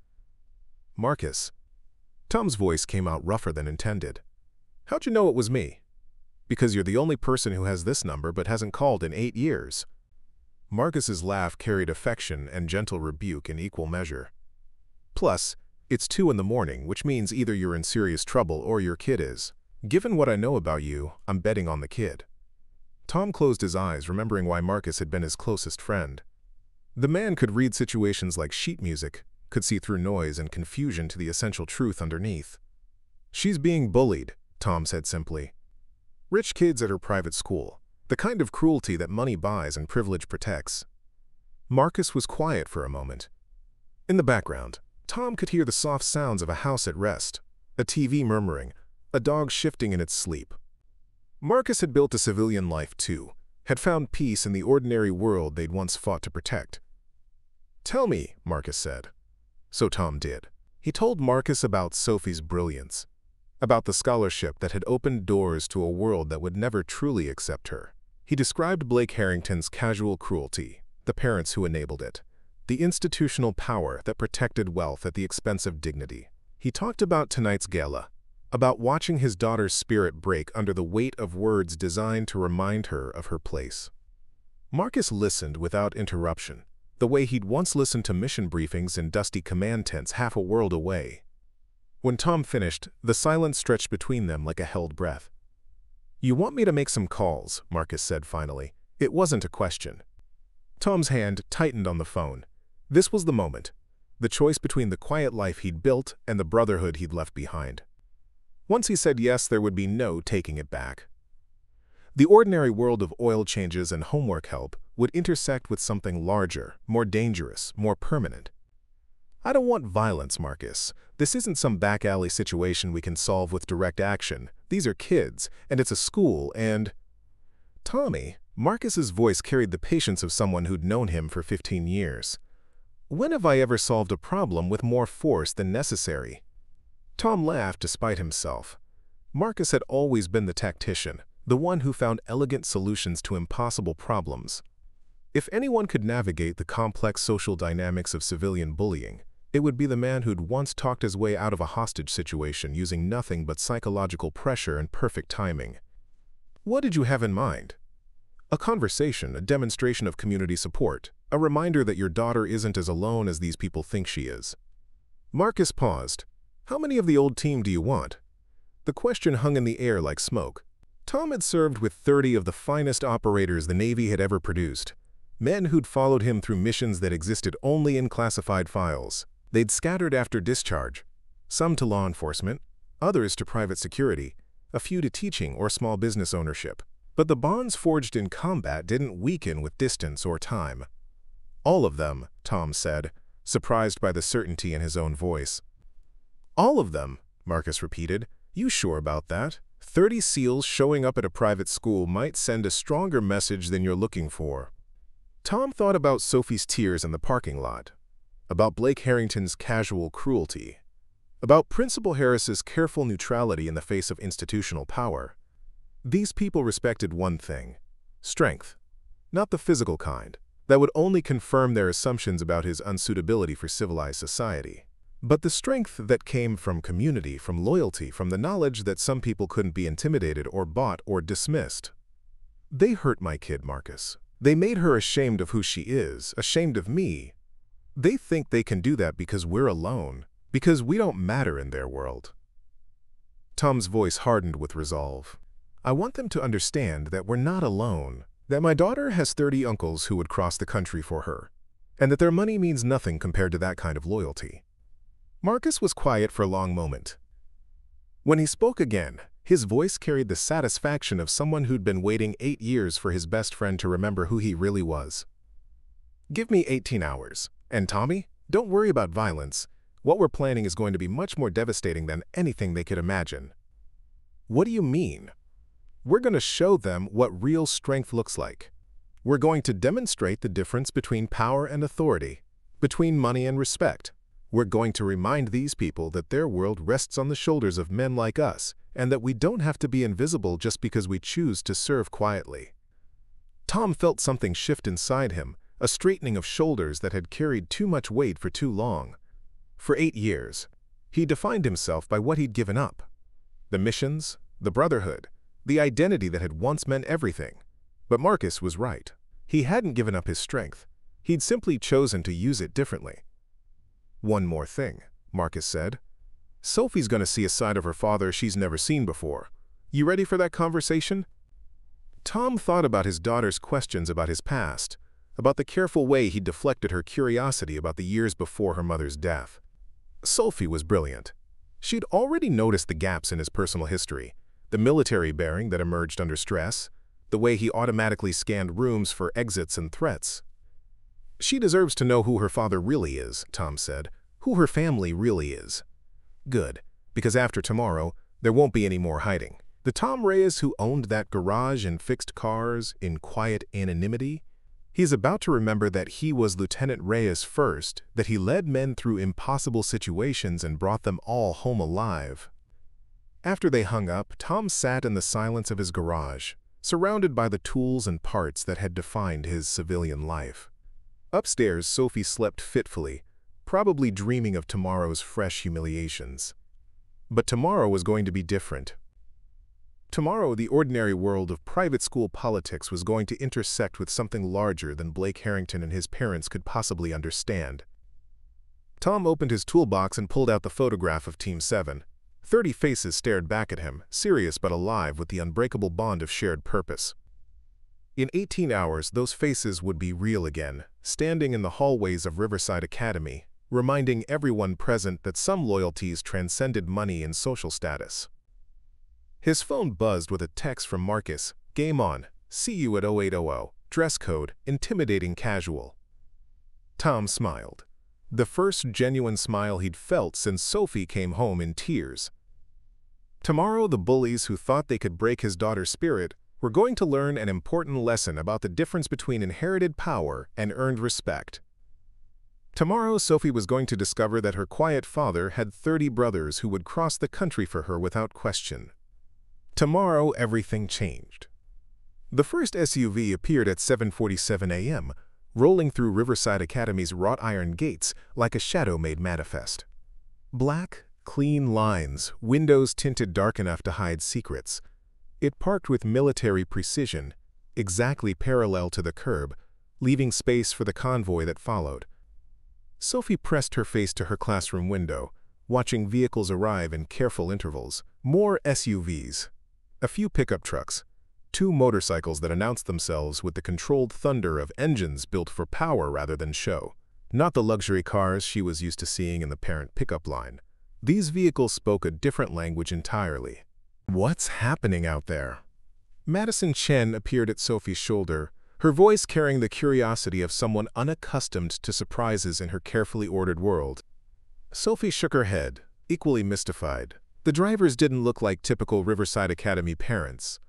"Marcus." Tom's voice came out rougher than intended. "How'd you know it was me?" "Because you're the only person who has this number but hasn't called in 8 years. Marcus's laugh carried affection and gentle rebuke in equal measure. "Plus, it's 2 in the morning, which means either you're in serious trouble or your kid is. Given what I know about you, I'm betting on the kid." Tom closed his eyes, remembering why Marcus had been his closest friend. The man could read situations like sheet music, could see through noise and confusion to the essential truth underneath. "She's being bullied," Tom said simply. "Rich kids at her private school. The kind of cruelty that money buys and privilege protects." Marcus was quiet for a moment. In the background, Tom could hear the soft sounds of a house at rest, a TV murmuring, a dog shifting in its sleep. Marcus had built a civilian life too, had found peace in the ordinary world they'd once fought to protect. "Tell me," Marcus said. So Tom did. He told Marcus about Sophie's brilliance, about the scholarship that had opened doors to a world that would never truly accept her. He described Blake Harrington's casual cruelty, the parents who enabled it, the institutional power that protected wealth at the expense of dignity. He talked about tonight's gala, about watching his daughter's spirit break under the weight of words designed to remind her of her place. Marcus listened without interruption, the way he'd once listened to mission briefings in dusty command tents half a world away. When Tom finished, the silence stretched between them like a held breath. "You want me to make some calls," Marcus said finally. It wasn't a question. Tom's hand tightened on the phone. This was the moment, the choice between the quiet life he'd built and the brotherhood he'd left behind. Once he said yes, there would be no taking it back. The ordinary world of oil changes and homework help would intersect with something larger, more dangerous, more permanent. "I don't want violence, Marcus. This isn't some back alley situation we can solve with direct action. These are kids, and it's a school, and—" "Tommy," Marcus's voice carried the patience of someone who'd known him for 15 years. "When have I ever solved a problem with more force than necessary?" Tom laughed despite himself. Marcus had always been the tactician, the one who found elegant solutions to impossible problems. If anyone could navigate the complex social dynamics of civilian bullying, it would be the man who'd once talked his way out of a hostage situation using nothing but psychological pressure and perfect timing. "What did you have in mind?" "A conversation, a demonstration of community support, a reminder that your daughter isn't as alone as these people think she is." Marcus paused. "How many of the old team do you want?" The question hung in the air like smoke. Tom had served with 30 of the finest operators the Navy had ever produced, men who'd followed him through missions that existed only in classified files. They'd scattered after discharge, some to law enforcement, others to private security, a few to teaching or small business ownership. But the bonds forged in combat didn't weaken with distance or time. "All of them," Tom said, surprised by the certainty in his own voice. "All of them," Marcus repeated. "You sure about that? 30 SEALs showing up at a private school might send a stronger message than you're looking for." Tom thought about Sophie's tears in the parking lot, about Blake Harrington's casual cruelty, about Principal Harris's careful neutrality in the face of institutional power. These people respected one thing: strength, not the physical kind, that would only confirm their assumptions about his unsuitability for civilized society, but the strength that came from community, from loyalty, from the knowledge that some people couldn't be intimidated or bought or dismissed. "They hurt my kid, Marcus. They made her ashamed of who she is, ashamed of me. They think they can do that because we're alone, because we don't matter in their world." Tom's voice hardened with resolve. "I want them to understand that we're not alone, that my daughter has 30 uncles who would cross the country for her, and that their money means nothing compared to that kind of loyalty." Marcus was quiet for a long moment. When he spoke again, his voice carried the satisfaction of someone who'd been waiting 8 years for his best friend to remember who he really was. "Give me 18 hours. And Tommy, don't worry about violence. What we're planning is going to be much more devastating than anything they could imagine." "What do you mean?" "We're going to show them what real strength looks like. We're going to demonstrate the difference between power and authority, between money and respect. We're going to remind these people that their world rests on the shoulders of men like us, and that we don't have to be invisible just because we choose to serve quietly." Tom felt something shift inside him, a straightening of shoulders that had carried too much weight for too long. For 8 years, he defined himself by what he'd given up. The missions, the brotherhood, the identity that had once meant everything. But Marcus was right. He hadn't given up his strength. He'd simply chosen to use it differently. "One more thing," Marcus said. "Sophie's going to see a side of her father she's never seen before. You ready for that conversation?" Tom thought about his daughter's questions about his past, about the careful way he deflected her curiosity about the years before her mother's death. Sophie was brilliant. She'd already noticed the gaps in his personal history, the military bearing that emerged under stress, the way he automatically scanned rooms for exits and threats. "She deserves to know who her father really is," Tom said, "who her family really is." "Good, because after tomorrow, there won't be any more hiding." The Tom Reyes who owned that garage and fixed cars in quiet anonymity, he's about to remember that he was Lieutenant Reyes first, that he led men through impossible situations and brought them all home alive. After they hung up, Tom sat in the silence of his garage, surrounded by the tools and parts that had defined his civilian life. Upstairs, Sophie slept fitfully, probably dreaming of tomorrow's fresh humiliations. But tomorrow was going to be different. Tomorrow, the ordinary world of private school politics was going to intersect with something larger than Blake Harrington and his parents could possibly understand. Tom opened his toolbox and pulled out the photograph of Team 7. 30 faces stared back at him, serious but alive with the unbreakable bond of shared purpose. In 18 hours, those faces would be real again, standing in the hallways of Riverside Academy, reminding everyone present that some loyalties transcended money and social status. His phone buzzed with a text from Marcus. "Game on. See you at 0800. Dress code, intimidating casual." Tom smiled. The first genuine smile he'd felt since Sophie came home in tears. Tomorrow, the bullies who thought they could break his daughter's spirit were going to learn an important lesson about the difference between inherited power and earned respect. Tomorrow, Sophie was going to discover that her quiet father had 30 brothers who would cross the country for her without question. Tomorrow, everything changed. The first SUV appeared at 7:47 a.m., rolling through Riverside Academy's wrought iron gates like a shadow made manifest. Black, clean lines, windows tinted dark enough to hide secrets. It parked with military precision, exactly parallel to the curb, leaving space for the convoy that followed. Sophie pressed her face to her classroom window, watching vehicles arrive in careful intervals. More SUVs, a few pickup trucks, 2 motorcycles that announced themselves with the controlled thunder of engines built for power rather than show. Not the luxury cars she was used to seeing in the parent pickup line. These vehicles spoke a different language entirely. "What's happening out there?" Madison Chen appeared at Sophie's shoulder, her voice carrying the curiosity of someone unaccustomed to surprises in her carefully ordered world. Sophie shook her head, equally mystified. The drivers didn't look like typical Riverside Academy parents.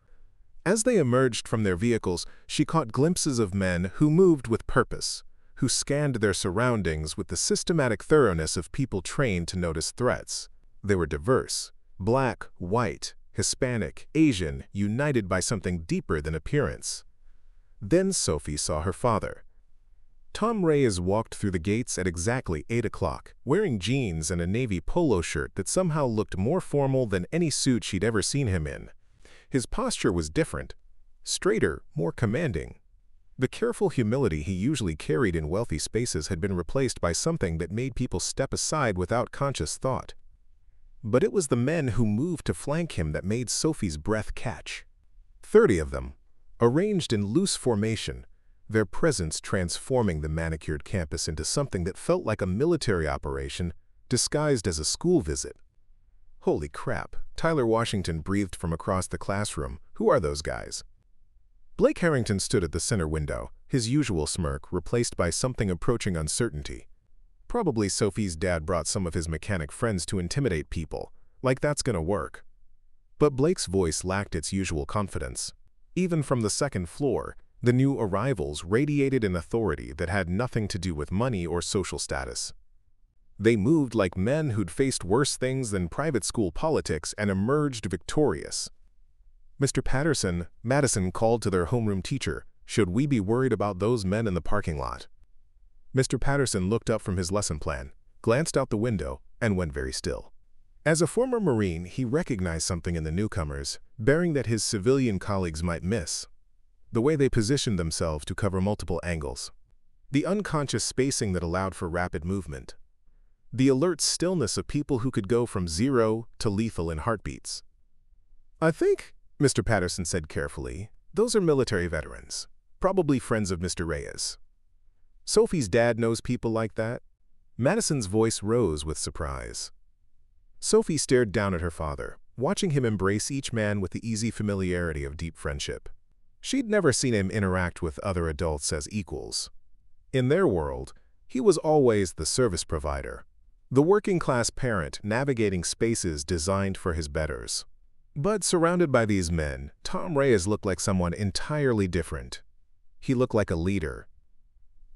As they emerged from their vehicles, she caught glimpses of men who moved with purpose, who scanned their surroundings with the systematic thoroughness of people trained to notice threats. They were diverse, black, white, Hispanic, Asian, united by something deeper than appearance. Then Sophie saw her father. Tom Reyes walked through the gates at exactly 8 o'clock, wearing jeans and a navy polo shirt that somehow looked more formal than any suit she'd ever seen him in. His posture was different, straighter, more commanding. The careful humility he usually carried in wealthy spaces had been replaced by something that made people step aside without conscious thought. But it was the men who moved to flank him that made Sophie's breath catch. 30 of them, arranged in loose formation, their presence transforming the manicured campus into something that felt like a military operation disguised as a school visit. Holy crap, Tyler Washington breathed from across the classroom. Who are those guys? Blake Harrington stood at the center window, his usual smirk replaced by something approaching uncertainty. Probably Sophie's dad brought some of his mechanic friends to intimidate people, like that's gonna work. But Blake's voice lacked its usual confidence. Even from the second floor, the new arrivals radiated an authority that had nothing to do with money or social status. They moved like men who'd faced worse things than private school politics and emerged victorious. Mr. Patterson, Madison called to their homeroom teacher. Should we be worried about those men in the parking lot? Mr. Patterson looked up from his lesson plan, glanced out the window, and went very still. As a former Marine, he recognized something in the newcomers, bearing that his civilian colleagues might miss. The way they positioned themselves to cover multiple angles. The unconscious spacing that allowed for rapid movement. The alert stillness of people who could go from 0 to lethal in heartbeats. I think, Mr. Patterson said carefully, those are military veterans, probably friends of Mr. Reyes. Sophie's dad knows people like that? Madison's voice rose with surprise. Sophie stared down at her father, watching him embrace each man with the easy familiarity of deep friendship. She'd never seen him interact with other adults as equals. In their world, he was always the service provider, the working-class parent navigating spaces designed for his betters. But surrounded by these men, Tom Reyes looked like someone entirely different. He looked like a leader.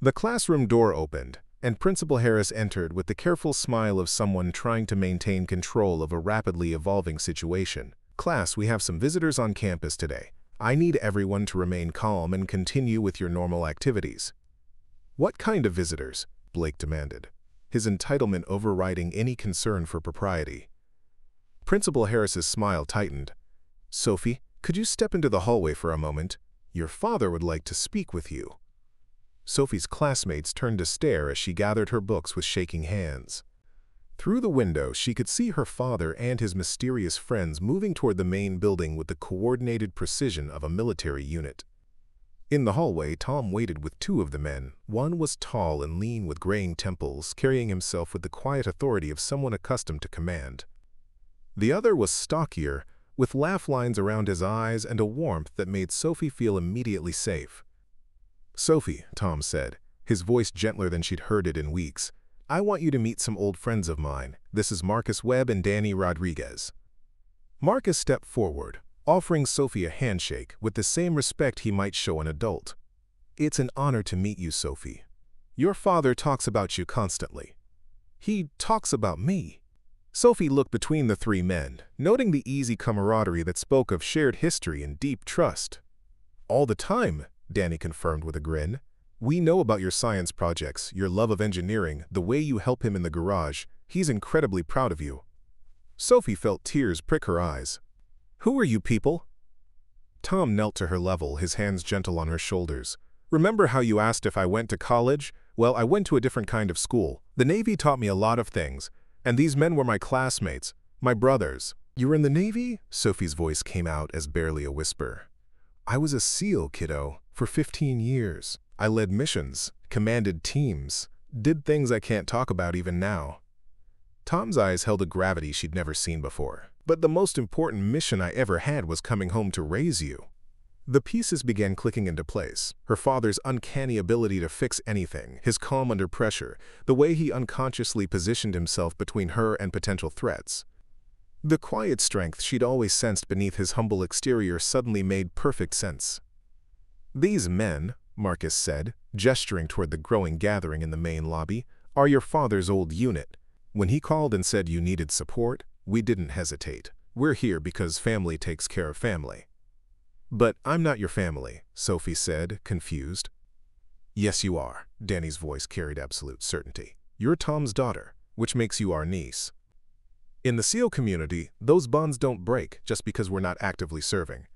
The classroom door opened, and Principal Harris entered with the careful smile of someone trying to maintain control of a rapidly evolving situation. Class, we have some visitors on campus today. I need everyone to remain calm and continue with your normal activities. What kind of visitors? Blake demanded, his entitlement overriding any concern for propriety. Principal Harris's smile tightened. Sophie, could you step into the hallway for a moment? Your father would like to speak with you. Sophie's classmates turned to stare as she gathered her books with shaking hands. Through the window, she could see her father and his mysterious friends moving toward the main building with the coordinated precision of a military unit. In the hallway, Tom waited with two of the men. One was tall and lean with graying temples, carrying himself with the quiet authority of someone accustomed to command. The other was stockier, with laugh lines around his eyes and a warmth that made Sophie feel immediately safe. Sophie, Tom said, his voice gentler than she'd heard it in weeks, I want you to meet some old friends of mine. This is Marcus Webb and Danny Rodriguez. Marcus stepped forward, offering Sophie a handshake with the same respect he might show an adult. It's an honor to meet you, Sophie. Your father talks about you constantly. He talks about me. Sophie looked between the three men, noting the easy camaraderie that spoke of shared history and deep trust. All the time, Danny confirmed with a grin. We know about your science projects, your love of engineering, the way you help him in the garage. He's incredibly proud of you. Sophie felt tears prick her eyes. Who are you people? Tom knelt to her level, his hands gentle on her shoulders. Remember how you asked if I went to college? Well, I went to a different kind of school. The Navy taught me a lot of things, and these men were my classmates, my brothers. You were in the Navy? Sophie's voice came out as barely a whisper. I was a SEAL, kiddo, for 15 years. I led missions, commanded teams, did things I can't talk about even now. Tom's eyes held a gravity she'd never seen before. But the most important mission I ever had was coming home to raise you. The pieces began clicking into place. Her father's uncanny ability to fix anything, his calm under pressure, the way he unconsciously positioned himself between her and potential threats. The quiet strength she'd always sensed beneath his humble exterior suddenly made perfect sense. These men, Marcus said, gesturing toward the growing gathering in the main lobby, are your father's old unit. When he called and said you needed support, we didn't hesitate. We're here because family takes care of family. But I'm not your family, Sophie said, confused. Yes, you are, Danny's voice carried absolute certainty. You're Tom's daughter, which makes you our niece. In the SEAL community, those bonds don't break just because we're not actively serving.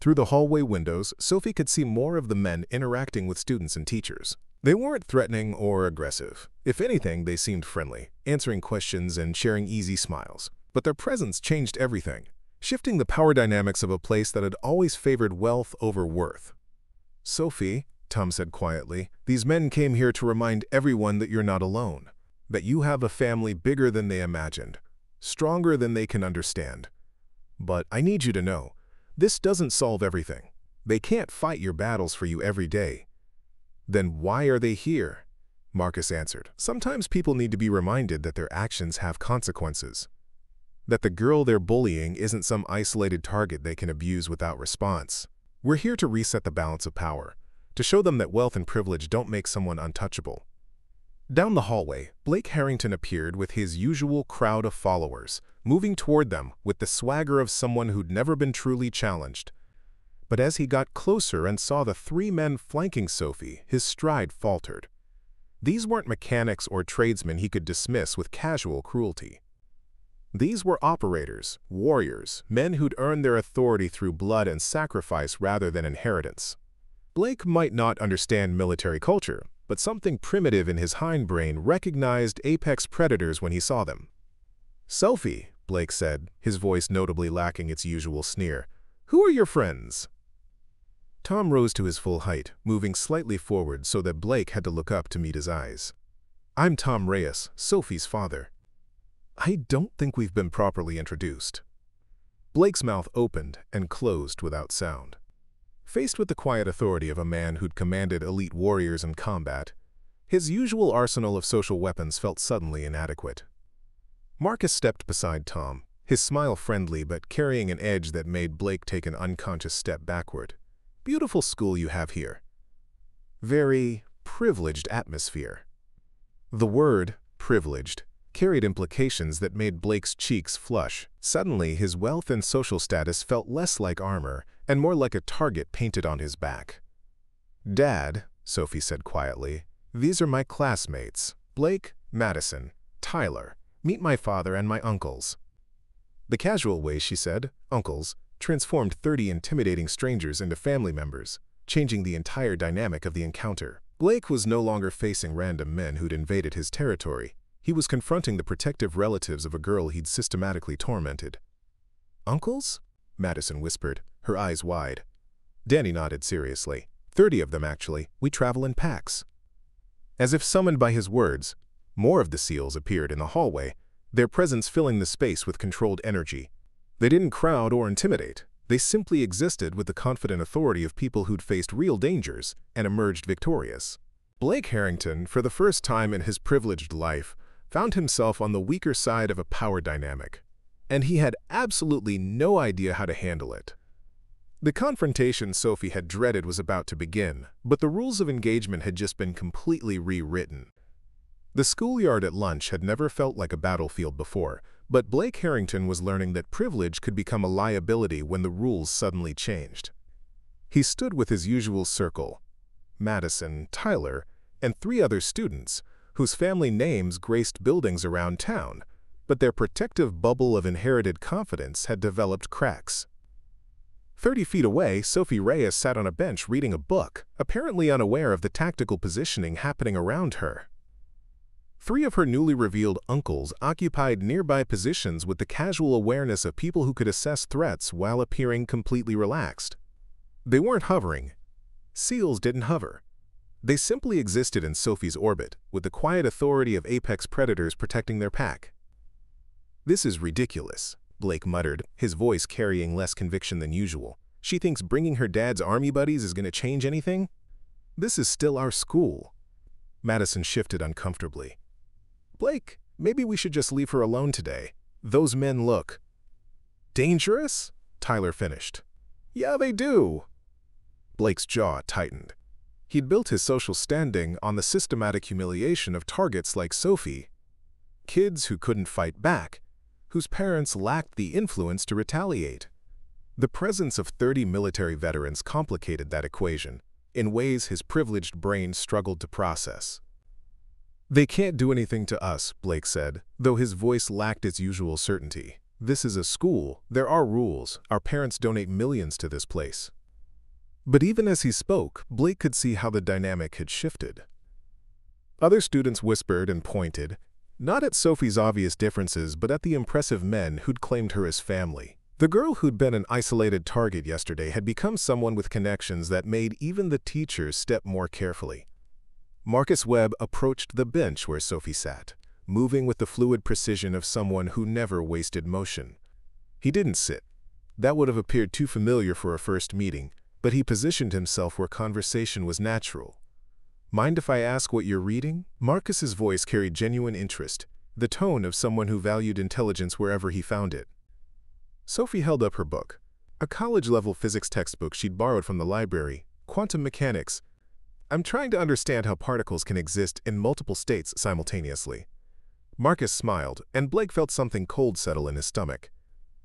Through the hallway windows, Sophie could see more of the men interacting with students and teachers. They weren't threatening or aggressive. If anything, they seemed friendly, answering questions and sharing easy smiles. But their presence changed everything, shifting the power dynamics of a place that had always favored wealth over worth. Sophie, Tom said quietly, these men came here to remind everyone that you're not alone. that you have a family bigger than they imagined, stronger than they can understand. But I need you to know, this doesn't solve everything. They can't fight your battles for you every day. Then why are they here? Marcus answered. Sometimes people need to be reminded that their actions have consequences. That the girl they're bullying isn't some isolated target they can abuse without response. We're here to reset the balance of power, to show them that wealth and privilege don't make someone untouchable. Down the hallway, Blake Harrington appeared with his usual crowd of followers, moving toward them with the swagger of someone who'd never been truly challenged. But as he got closer and saw the three men flanking Sophie, his stride faltered. These weren't mechanics or tradesmen he could dismiss with casual cruelty. These were operators, warriors, men who'd earned their authority through blood and sacrifice rather than inheritance. Blake might not understand military culture, but something primitive in his hindbrain recognized apex predators when he saw them. "Sophie," Blake said, his voice notably lacking its usual sneer, "who are your friends?" Tom rose to his full height, moving slightly forward so that Blake had to look up to meet his eyes. "I'm Tom Reyes, Sophie's father." "I don't think we've been properly introduced." Blake's mouth opened and closed without sound. Faced with the quiet authority of a man who'd commanded elite warriors in combat, his usual arsenal of social weapons felt suddenly inadequate. Marcus stepped beside Tom, his smile friendly but carrying an edge that made Blake take an unconscious step backward. "Beautiful school you have here. Very privileged atmosphere." The word, privileged, carried implications that made Blake's cheeks flush. Suddenly, his wealth and social status felt less like armor and more like a target painted on his back. "Dad," Sophie said quietly, "these are my classmates, Blake, Madison, Tyler. Meet my father and my uncles." The casual way she said, "uncles," transformed 30 intimidating strangers into family members, changing the entire dynamic of the encounter. Blake was no longer facing random men who'd invaded his territory. He was confronting the protective relatives of a girl he'd systematically tormented. "Uncles?" Madison whispered, her eyes wide. Danny nodded seriously. 30 of them, actually. We travel in packs." As if summoned by his words, more of the SEALs appeared in the hallway, their presence filling the space with controlled energy. They didn't crowd or intimidate. They simply existed with the confident authority of people who'd faced real dangers and emerged victorious. Blake Harrington, for the first time in his privileged life, found himself on the weaker side of a power dynamic, and he had absolutely no idea how to handle it. The confrontation Sophie had dreaded was about to begin, but the rules of engagement had just been completely rewritten. The schoolyard at lunch had never felt like a battlefield before, but Blake Harrington was learning that privilege could become a liability when the rules suddenly changed. He stood with his usual circle, Madison, Tyler, and 3 other students, whose family names graced buildings around town, but their protective bubble of inherited confidence had developed cracks. 30 feet away, Sophie Reyes sat on a bench reading a book, apparently unaware of the tactical positioning happening around her. 3 of her newly revealed uncles occupied nearby positions with the casual awareness of people who could assess threats while appearing completely relaxed. They weren't hovering. SEALs didn't hover. They simply existed in Sophie's orbit, with the quiet authority of apex predators protecting their pack. "This is ridiculous," Blake muttered, his voice carrying less conviction than usual. "She thinks bringing her dad's army buddies is going to change anything? This is still our school." Madison shifted uncomfortably. "Blake, maybe we should just leave her alone today. Those men look..." "Dangerous?" Tyler finished. "Yeah, they do." Blake's jaw tightened. He'd built his social standing on the systematic humiliation of targets like Sophie. Kids who couldn't fight back, whose parents lacked the influence to retaliate. The presence of 30 military veterans complicated that equation, in ways his privileged brain struggled to process. "They can't do anything to us," Blake said, though his voice lacked its usual certainty. "This is a school. There are rules. Our parents donate millions to this place." But even as he spoke, Blake could see how the dynamic had shifted. Other students whispered and pointed, not at Sophie's obvious differences, but at the impressive men who'd claimed her as family. The girl who'd been an isolated target yesterday had become someone with connections that made even the teachers step more carefully. Marcus Webb approached the bench where Sophie sat, moving with the fluid precision of someone who never wasted motion. He didn't sit. That would have appeared too familiar for a first meeting, but he positioned himself where conversation was natural. "Mind if I ask what you're reading?" Marcus's voice carried genuine interest, the tone of someone who valued intelligence wherever he found it. Sophie held up her book, a college-level physics textbook she'd borrowed from the library, Quantum Mechanics. "I'm trying to understand how particles can exist in multiple states simultaneously." Marcus smiled, and Blake felt something cold settle in his stomach.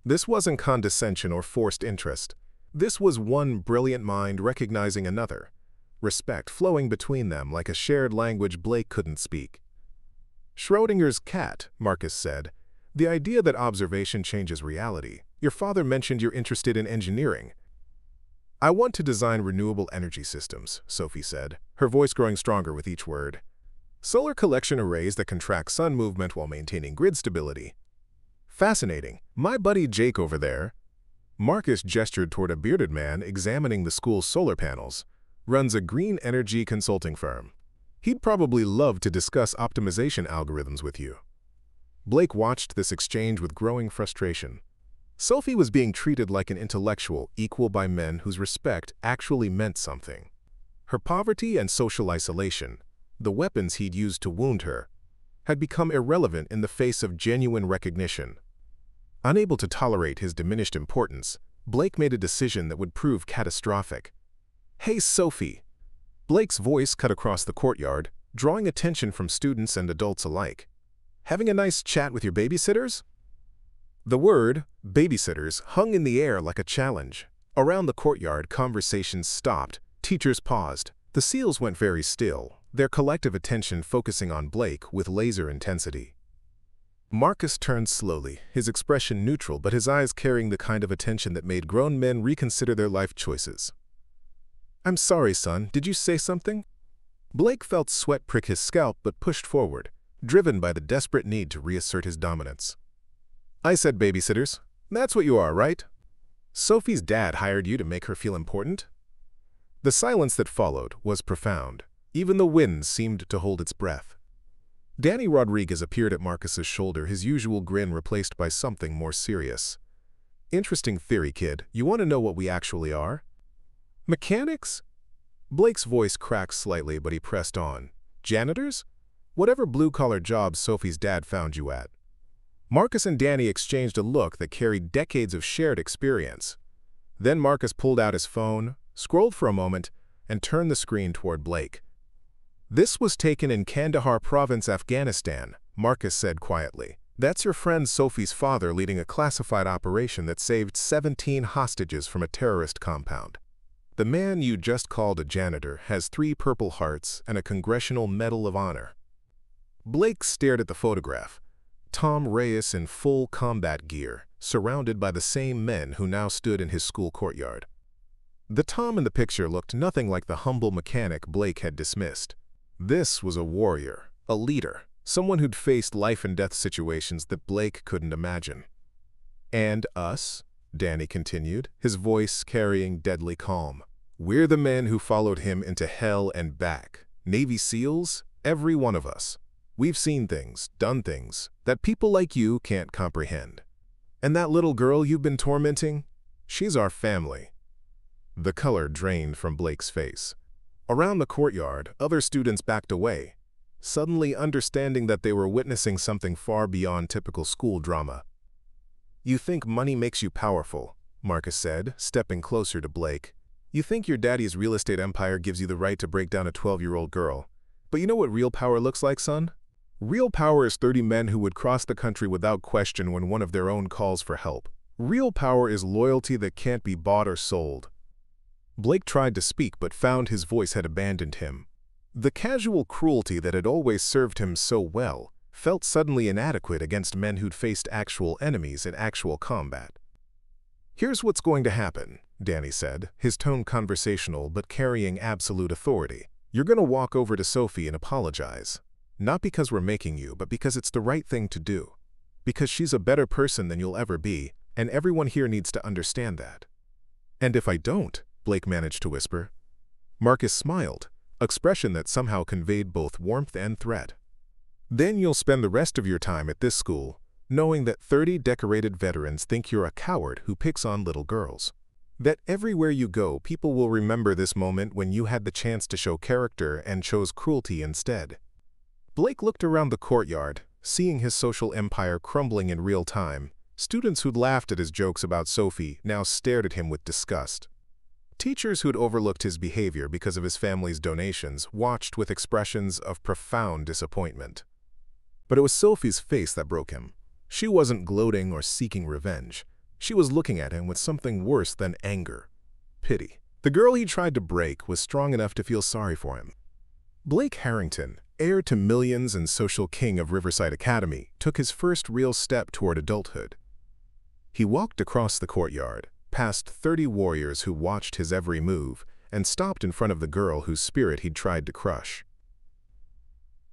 This wasn't condescension or forced interest. This was one brilliant mind recognizing another, respect flowing between them like a shared language Blake couldn't speak. "Schrodinger's cat," Marcus said. "The idea that observation changes reality. Your father mentioned you're interested in engineering." "I want to design renewable energy systems," Sophie said, her voice growing stronger with each word. "Solar collection arrays that can track sun movement while maintaining grid stability." "Fascinating. My buddy Jake over there," Marcus gestured toward a bearded man examining the school's solar panels, "runs a green energy consulting firm. He'd probably love to discuss optimization algorithms with you." Blake watched this exchange with growing frustration. Sophie was being treated like an intellectual equal by men whose respect actually meant something. Her poverty and social isolation, the weapons he'd used to wound her, had become irrelevant in the face of genuine recognition. Unable to tolerate his diminished importance, Blake made a decision that would prove catastrophic. "Hey, Sophie." Blake's voice cut across the courtyard, drawing attention from students and adults alike. "Having a nice chat with your babysitters?" The word, babysitters, hung in the air like a challenge. Around the courtyard, conversations stopped, teachers paused. The SEALs went very still, their collective attention focusing on Blake with laser intensity. Marcus turned slowly, his expression neutral but his eyes carrying the kind of attention that made grown men reconsider their life choices. "I'm sorry, son, did you say something?" Blake felt sweat prick his scalp but pushed forward, driven by the desperate need to reassert his dominance. "I said babysitters. That's what you are, right? Sophie's dad hired you to make her feel important?" The silence that followed was profound. Even the wind seemed to hold its breath. Danny Rodriguez appeared at Marcus's shoulder, his usual grin replaced by something more serious. "Interesting theory, kid. You want to know what we actually are?" "Mechanics?" Blake's voice cracked slightly, but he pressed on. "Janitors? Whatever blue-collar jobs Sophie's dad found you at." Marcus and Danny exchanged a look that carried decades of shared experience. Then Marcus pulled out his phone, scrolled for a moment, and turned the screen toward Blake. "This was taken in Kandahar Province, Afghanistan," Marcus said quietly. "That's your friend Sophie's father leading a classified operation that saved 17 hostages from a terrorist compound. The man you just called a janitor has 3 Purple Hearts and a Congressional Medal of Honor." Blake stared at the photograph. Tom Reyes in full combat gear, surrounded by the same men who now stood in his school courtyard. The Tom in the picture looked nothing like the humble mechanic Blake had dismissed. This was a warrior, a leader, someone who'd faced life-and-death situations that Blake couldn't imagine. "And us?" Danny continued, his voice carrying deadly calm. "We're the men who followed him into hell and back. Navy SEALs, every one of us. We've seen things, done things, that people like you can't comprehend. And that little girl you've been tormenting? She's our family." The color drained from Blake's face. Around the courtyard, other students backed away, suddenly understanding that they were witnessing something far beyond typical school drama. "You think money makes you powerful," Marcus said, stepping closer to Blake. "You think your daddy's real estate empire gives you the right to break down a 12-year-old girl. But you know what real power looks like, son? Real power is 30 men who would cross the country without question when one of their own calls for help. Real power is loyalty that can't be bought or sold." Blake tried to speak but found his voice had abandoned him. The casual cruelty that had always served him so well felt suddenly inadequate against men who'd faced actual enemies in actual combat. "Here's what's going to happen," Danny said, his tone conversational but carrying absolute authority. "You're going to walk over to Sophie and apologize. Not because we're making you, but because it's the right thing to do. Because she's a better person than you'll ever be, and everyone here needs to understand that." "And if I don't?" Blake managed to whisper. Marcus smiled, expression that somehow conveyed both warmth and threat. Then you'll spend the rest of your time at this school, knowing that 30 decorated veterans think you're a coward who picks on little girls. That everywhere you go, people will remember this moment when you had the chance to show character and chose cruelty instead. Blake looked around the courtyard, seeing his social empire crumbling in real time. Students who'd laughed at his jokes about Sophie now stared at him with disgust. Teachers who'd overlooked his behavior because of his family's donations watched with expressions of profound disappointment. But it was Sophie's face that broke him. She wasn't gloating or seeking revenge. She was looking at him with something worse than anger: pity. The girl he tried to break was strong enough to feel sorry for him. Blake Harrington, heir to millions and social king of Riverside Academy, took his first real step toward adulthood. He walked across the courtyard, past 30 warriors who watched his every move, and stopped in front of the girl whose spirit he'd tried to crush.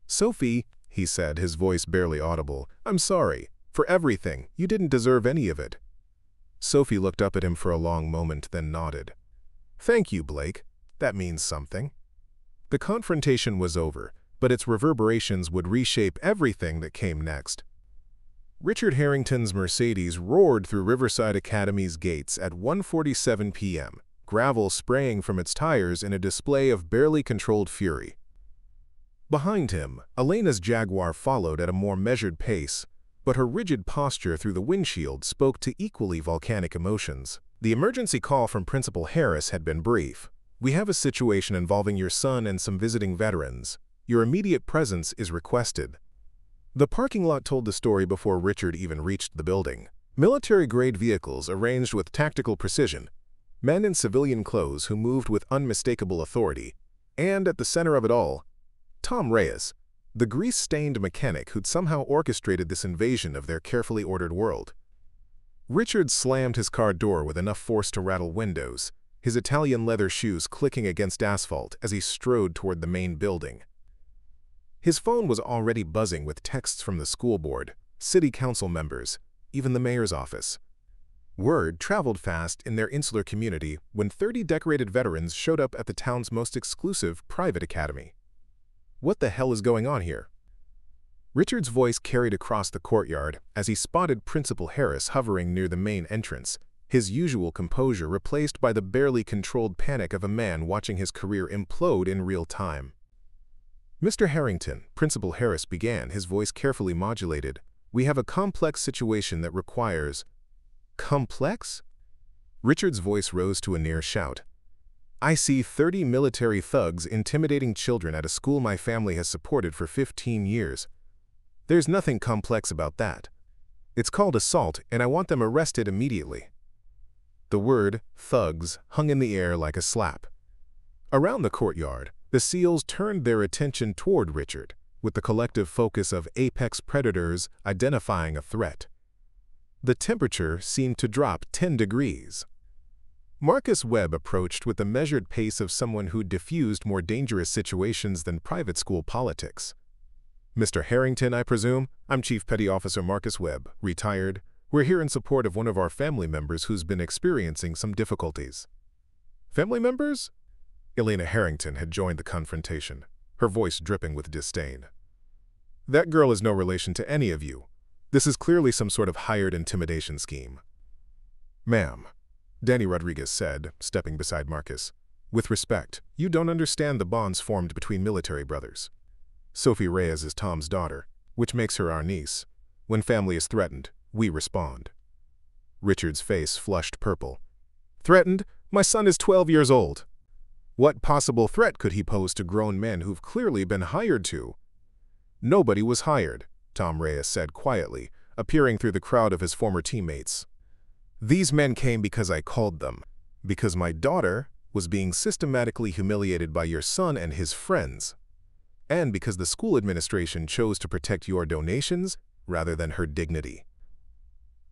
"Sophie," he said, his voice barely audible, "I'm sorry. For everything. You didn't deserve any of it." Sophie looked up at him for a long moment, then nodded. "Thank you, Blake. That means something." The confrontation was over, but its reverberations would reshape everything that came next. Richard Harrington's Mercedes roared through Riverside Academy's gates at 1:47 p.m., gravel spraying from its tires in a display of barely controlled fury. Behind him, Elena's Jaguar followed at a more measured pace, but her rigid posture through the windshield spoke to equally volcanic emotions. The emergency call from Principal Harris had been brief. "We have a situation involving your son and some visiting veterans. Your immediate presence is requested." The parking lot told the story before Richard even reached the building. Military-grade vehicles arranged with tactical precision, men in civilian clothes who moved with unmistakable authority, and at the center of it all, Tom Reyes, the grease-stained mechanic who'd somehow orchestrated this invasion of their carefully ordered world. Richard slammed his car door with enough force to rattle windows, his Italian leather shoes clicking against asphalt as he strode toward the main building. His phone was already buzzing with texts from the school board, city council members, even the mayor's office. Word traveled fast in their insular community when 30 decorated veterans showed up at the town's most exclusive private academy. What the hell is going on here? Richard's voice carried across the courtyard as he spotted Principal Harris hovering near the main entrance, his usual composure replaced by the barely controlled panic of a man watching his career implode in real time. "Mr. Harrington," Principal Harris began, his voice carefully modulated, "we have a complex situation that requires—" "Complex?" Richard's voice rose to a near shout. "I see 30 military thugs intimidating children at a school my family has supported for 15 years. There's nothing complex about that. It's called assault, and I want them arrested immediately." The word, thugs, hung in the air like a slap. Around the courtyard, the SEALs turned their attention toward Richard, with the collective focus of apex predators identifying a threat. The temperature seemed to drop 10 degrees. Marcus Webb approached with the measured pace of someone who diffused more dangerous situations than private school politics. "Mr. Harrington, I presume? I'm Chief Petty Officer Marcus Webb, retired. We're here in support of one of our family members who's been experiencing some difficulties." "Family members?" Elena Harrington had joined the confrontation, her voice dripping with disdain. "That girl is no relation to any of you. This is clearly some sort of hired intimidation scheme." "Ma'am," Danny Rodriguez said, stepping beside Marcus, "with respect, you don't understand the bonds formed between military brothers. Sophie Reyes is Tom's daughter, which makes her our niece. When family is threatened, we respond." Richard's face flushed purple. "Threatened? My son is 12 years old. What possible threat could he pose to grown men who've clearly been hired to?" "Nobody was hired," Tom Reyes said quietly, appearing through the crowd of his former teammates. "These men came because I called them, because my daughter was being systematically humiliated by your son and his friends, and because the school administration chose to protect your donations rather than her dignity."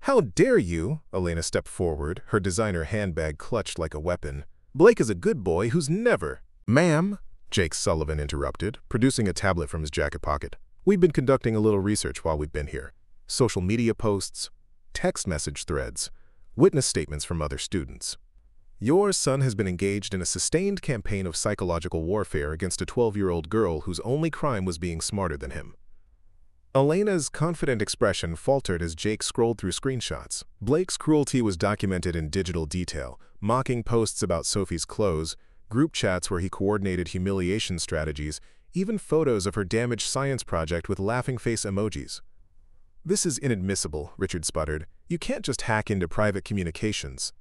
"How dare you?" Elena stepped forward, her designer handbag clutched like a weapon. "Blake is a good boy who's never—" "Ma'am," Jake Sullivan interrupted, producing a tablet from his jacket pocket. "We've been conducting a little research while we've been here. Social media posts, text message threads, witness statements from other students. Your son has been engaged in a sustained campaign of psychological warfare against a 12-year-old girl whose only crime was being smarter than him. Elena's confident expression faltered as Jake scrolled through screenshots. Blake's cruelty was documented in digital detail, mocking posts about Sophie's clothes, group chats where he coordinated humiliation strategies, even photos of her damaged science project with laughing face emojis. "This is inadmissible," Richard sputtered. "You can't just hack into private communications."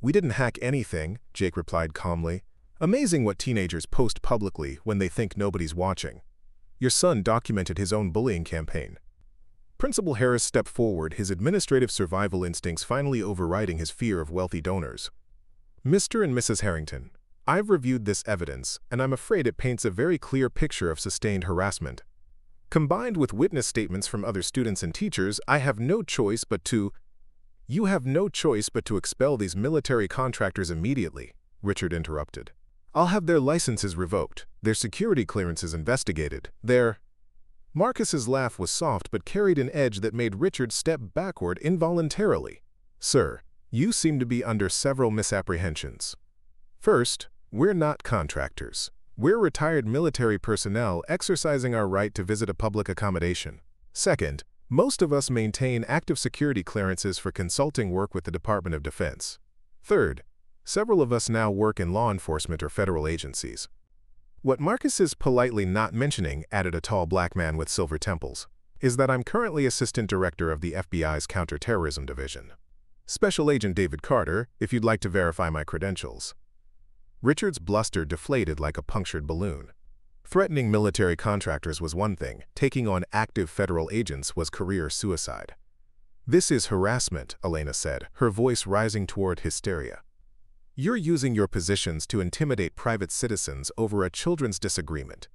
"We didn't hack anything," Jake replied calmly. "Amazing what teenagers post publicly when they think nobody's watching. Your son documented his own bullying campaign." Principal Harris stepped forward, his administrative survival instincts finally overriding his fear of wealthy donors. "Mr. and Mrs. Harrington, I've reviewed this evidence, and I'm afraid it paints a very clear picture of sustained harassment. Combined with witness statements from other students and teachers, I have no choice but to—" "You have no choice but to expel these military contractors immediately," Richard interrupted. "I'll have their licenses revoked, their security clearances investigated, their—" Marcus's laugh was soft but carried an edge that made Richard step backward involuntarily. "Sir, you seem to be under several misapprehensions. First, we're not contractors. We're retired military personnel exercising our right to visit a public accommodation. Second, most of us maintain active security clearances for consulting work with the Department of Defense. Third, several of us now work in law enforcement or federal agencies." "What Marcus is politely not mentioning," added a tall black man with silver temples, "is that I'm currently Assistant Director of the FBI's Counterterrorism Division. Special Agent David Carter, if you'd like to verify my credentials." Richard's bluster deflated like a punctured balloon. Threatening military contractors was one thing, taking on active federal agents was career suicide. "This is harassment," Elena said, her voice rising toward hysteria. "You're using your positions to intimidate private citizens over a children's disagreement."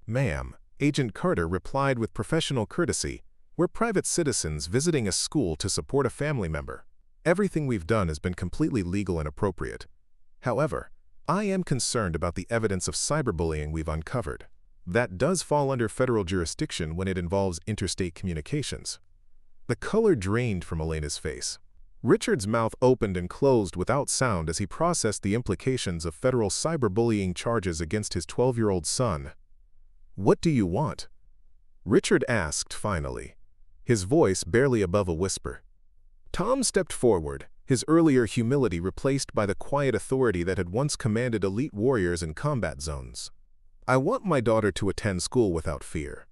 "Ma'am," Agent Carter replied with professional courtesy, "we're private citizens visiting a school to support a family member. Everything we've done has been completely legal and appropriate. However, I am concerned about the evidence of cyberbullying we've uncovered. That does fall under federal jurisdiction when it involves interstate communications." The color drained from Elena's face. Richard's mouth opened and closed without sound as he processed the implications of federal cyberbullying charges against his 12-year-old son. "What do you want?" Richard asked finally, his voice barely above a whisper. Tom stepped forward, his earlier humility replaced by the quiet authority that had once commanded elite warriors in combat zones. "I want my daughter to attend school without fear.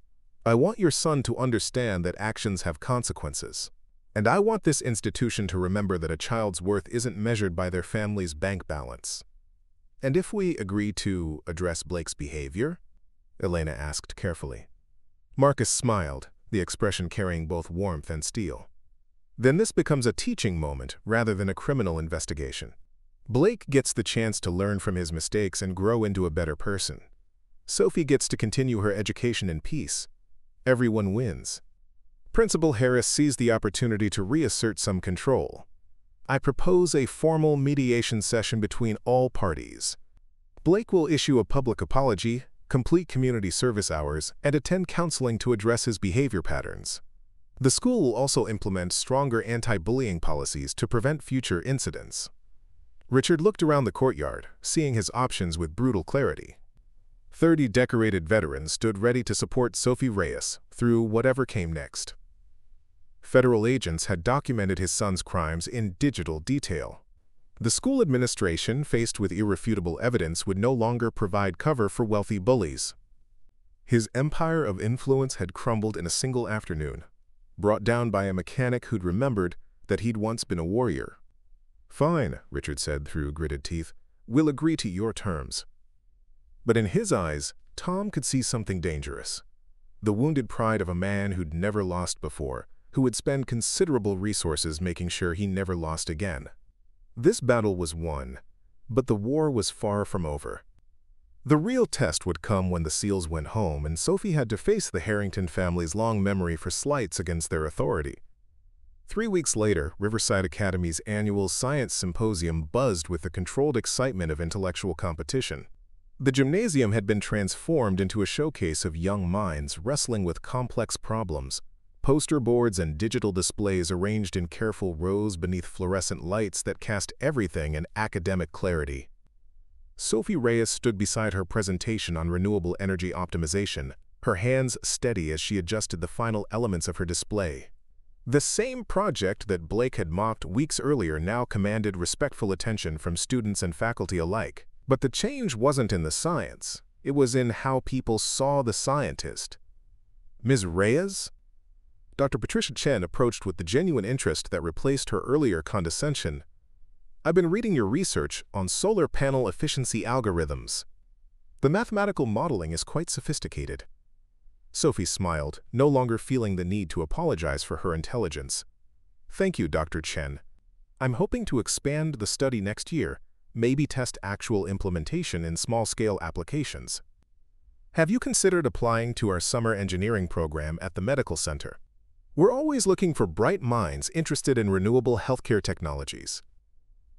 I want your son to understand that actions have consequences. And I want this institution to remember that a child's worth isn't measured by their family's bank balance." "And if we agree to address Blake's behavior?" Elena asked carefully. Marcus smiled, the expression carrying both warmth and steel. "Then this becomes a teaching moment rather than a criminal investigation. Blake gets the chance to learn from his mistakes and grow into a better person. Sophie gets to continue her education in peace. Everyone wins." Principal Harris seized the opportunity to reassert some control. "I propose a formal mediation session between all parties. Blake will issue a public apology, complete community service hours, and attend counseling to address his behavior patterns. The school will also implement stronger anti-bullying policies to prevent future incidents." Richard looked around the courtyard, seeing his options with brutal clarity. 30 decorated veterans stood ready to support Sophie Reyes through whatever came next. Federal agents had documented his son's crimes in digital detail. The school administration, faced with irrefutable evidence, would no longer provide cover for wealthy bullies. His empire of influence had crumbled in a single afternoon, brought down by a mechanic who'd remembered that he'd once been a warrior. "Fine," Richard said through gritted teeth. "We'll agree to your terms." But in his eyes, Tom could see something dangerous. The wounded pride of a man who'd never lost before, who would spend considerable resources making sure he never lost again. This battle was won, but the war was far from over. The real test would come when the SEALs went home and Sophie had to face the Harrington family's long memory for slights against their authority. 3 weeks later, Riverside Academy's annual science symposium buzzed with the controlled excitement of intellectual competition. The gymnasium had been transformed into a showcase of young minds wrestling with complex problems. Poster boards and digital displays arranged in careful rows beneath fluorescent lights that cast everything in academic clarity. Sophie Reyes stood beside her presentation on renewable energy optimization, her hands steady as she adjusted the final elements of her display. The same project that Blake had mocked weeks earlier now commanded respectful attention from students and faculty alike. But the change wasn't in the science. It was in how people saw the scientist. Ms. Reyes? Dr. Patricia Chen approached with the genuine interest that replaced her earlier condescension. I've been reading your research on solar panel efficiency algorithms. The mathematical modeling is quite sophisticated. Sophie smiled, no longer feeling the need to apologize for her intelligence. Thank you, Dr. Chen. I'm hoping to expand the study next year, maybe test actual implementation in small-scale applications. Have you considered applying to our summer engineering program at the medical center? We're always looking for bright minds interested in renewable healthcare technologies.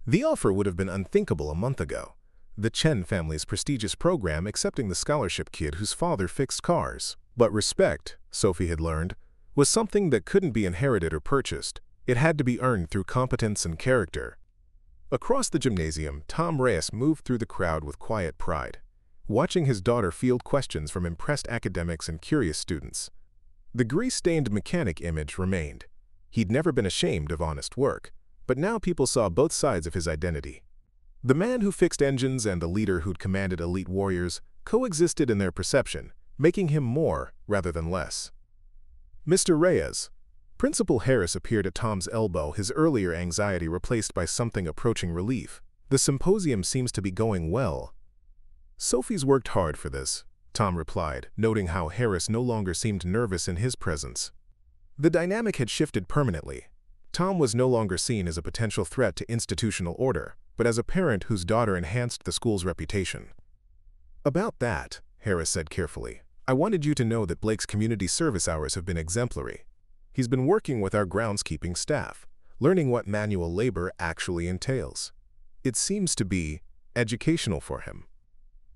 The offer would have been unthinkable a month ago. The Chen family's prestigious program accepting the scholarship kid whose father fixed cars. But respect, Sophie had learned, was something that couldn't be inherited or purchased. It had to be earned through competence and character. Across the gymnasium, Tom Reyes moved through the crowd with quiet pride, watching his daughter field questions from impressed academics and curious students. The grease-stained mechanic image remained. He'd never been ashamed of honest work, but now people saw both sides of his identity. The man who fixed engines and the leader who'd commanded elite warriors coexisted in their perception, making him more rather than less. Mr. Reyes. Principal Harris appeared at Tom's elbow, his earlier anxiety replaced by something approaching relief. The symposium seems to be going well. Sophie's worked hard for this, Tom replied, noting how Harris no longer seemed nervous in his presence. The dynamic had shifted permanently. Tom was no longer seen as a potential threat to institutional order, but as a parent whose daughter enhanced the school's reputation. About that, Harris said carefully, I wanted you to know that Blake's community service hours have been exemplary. He's been working with our groundskeeping staff, learning what manual labor actually entails. It seems to be educational for him.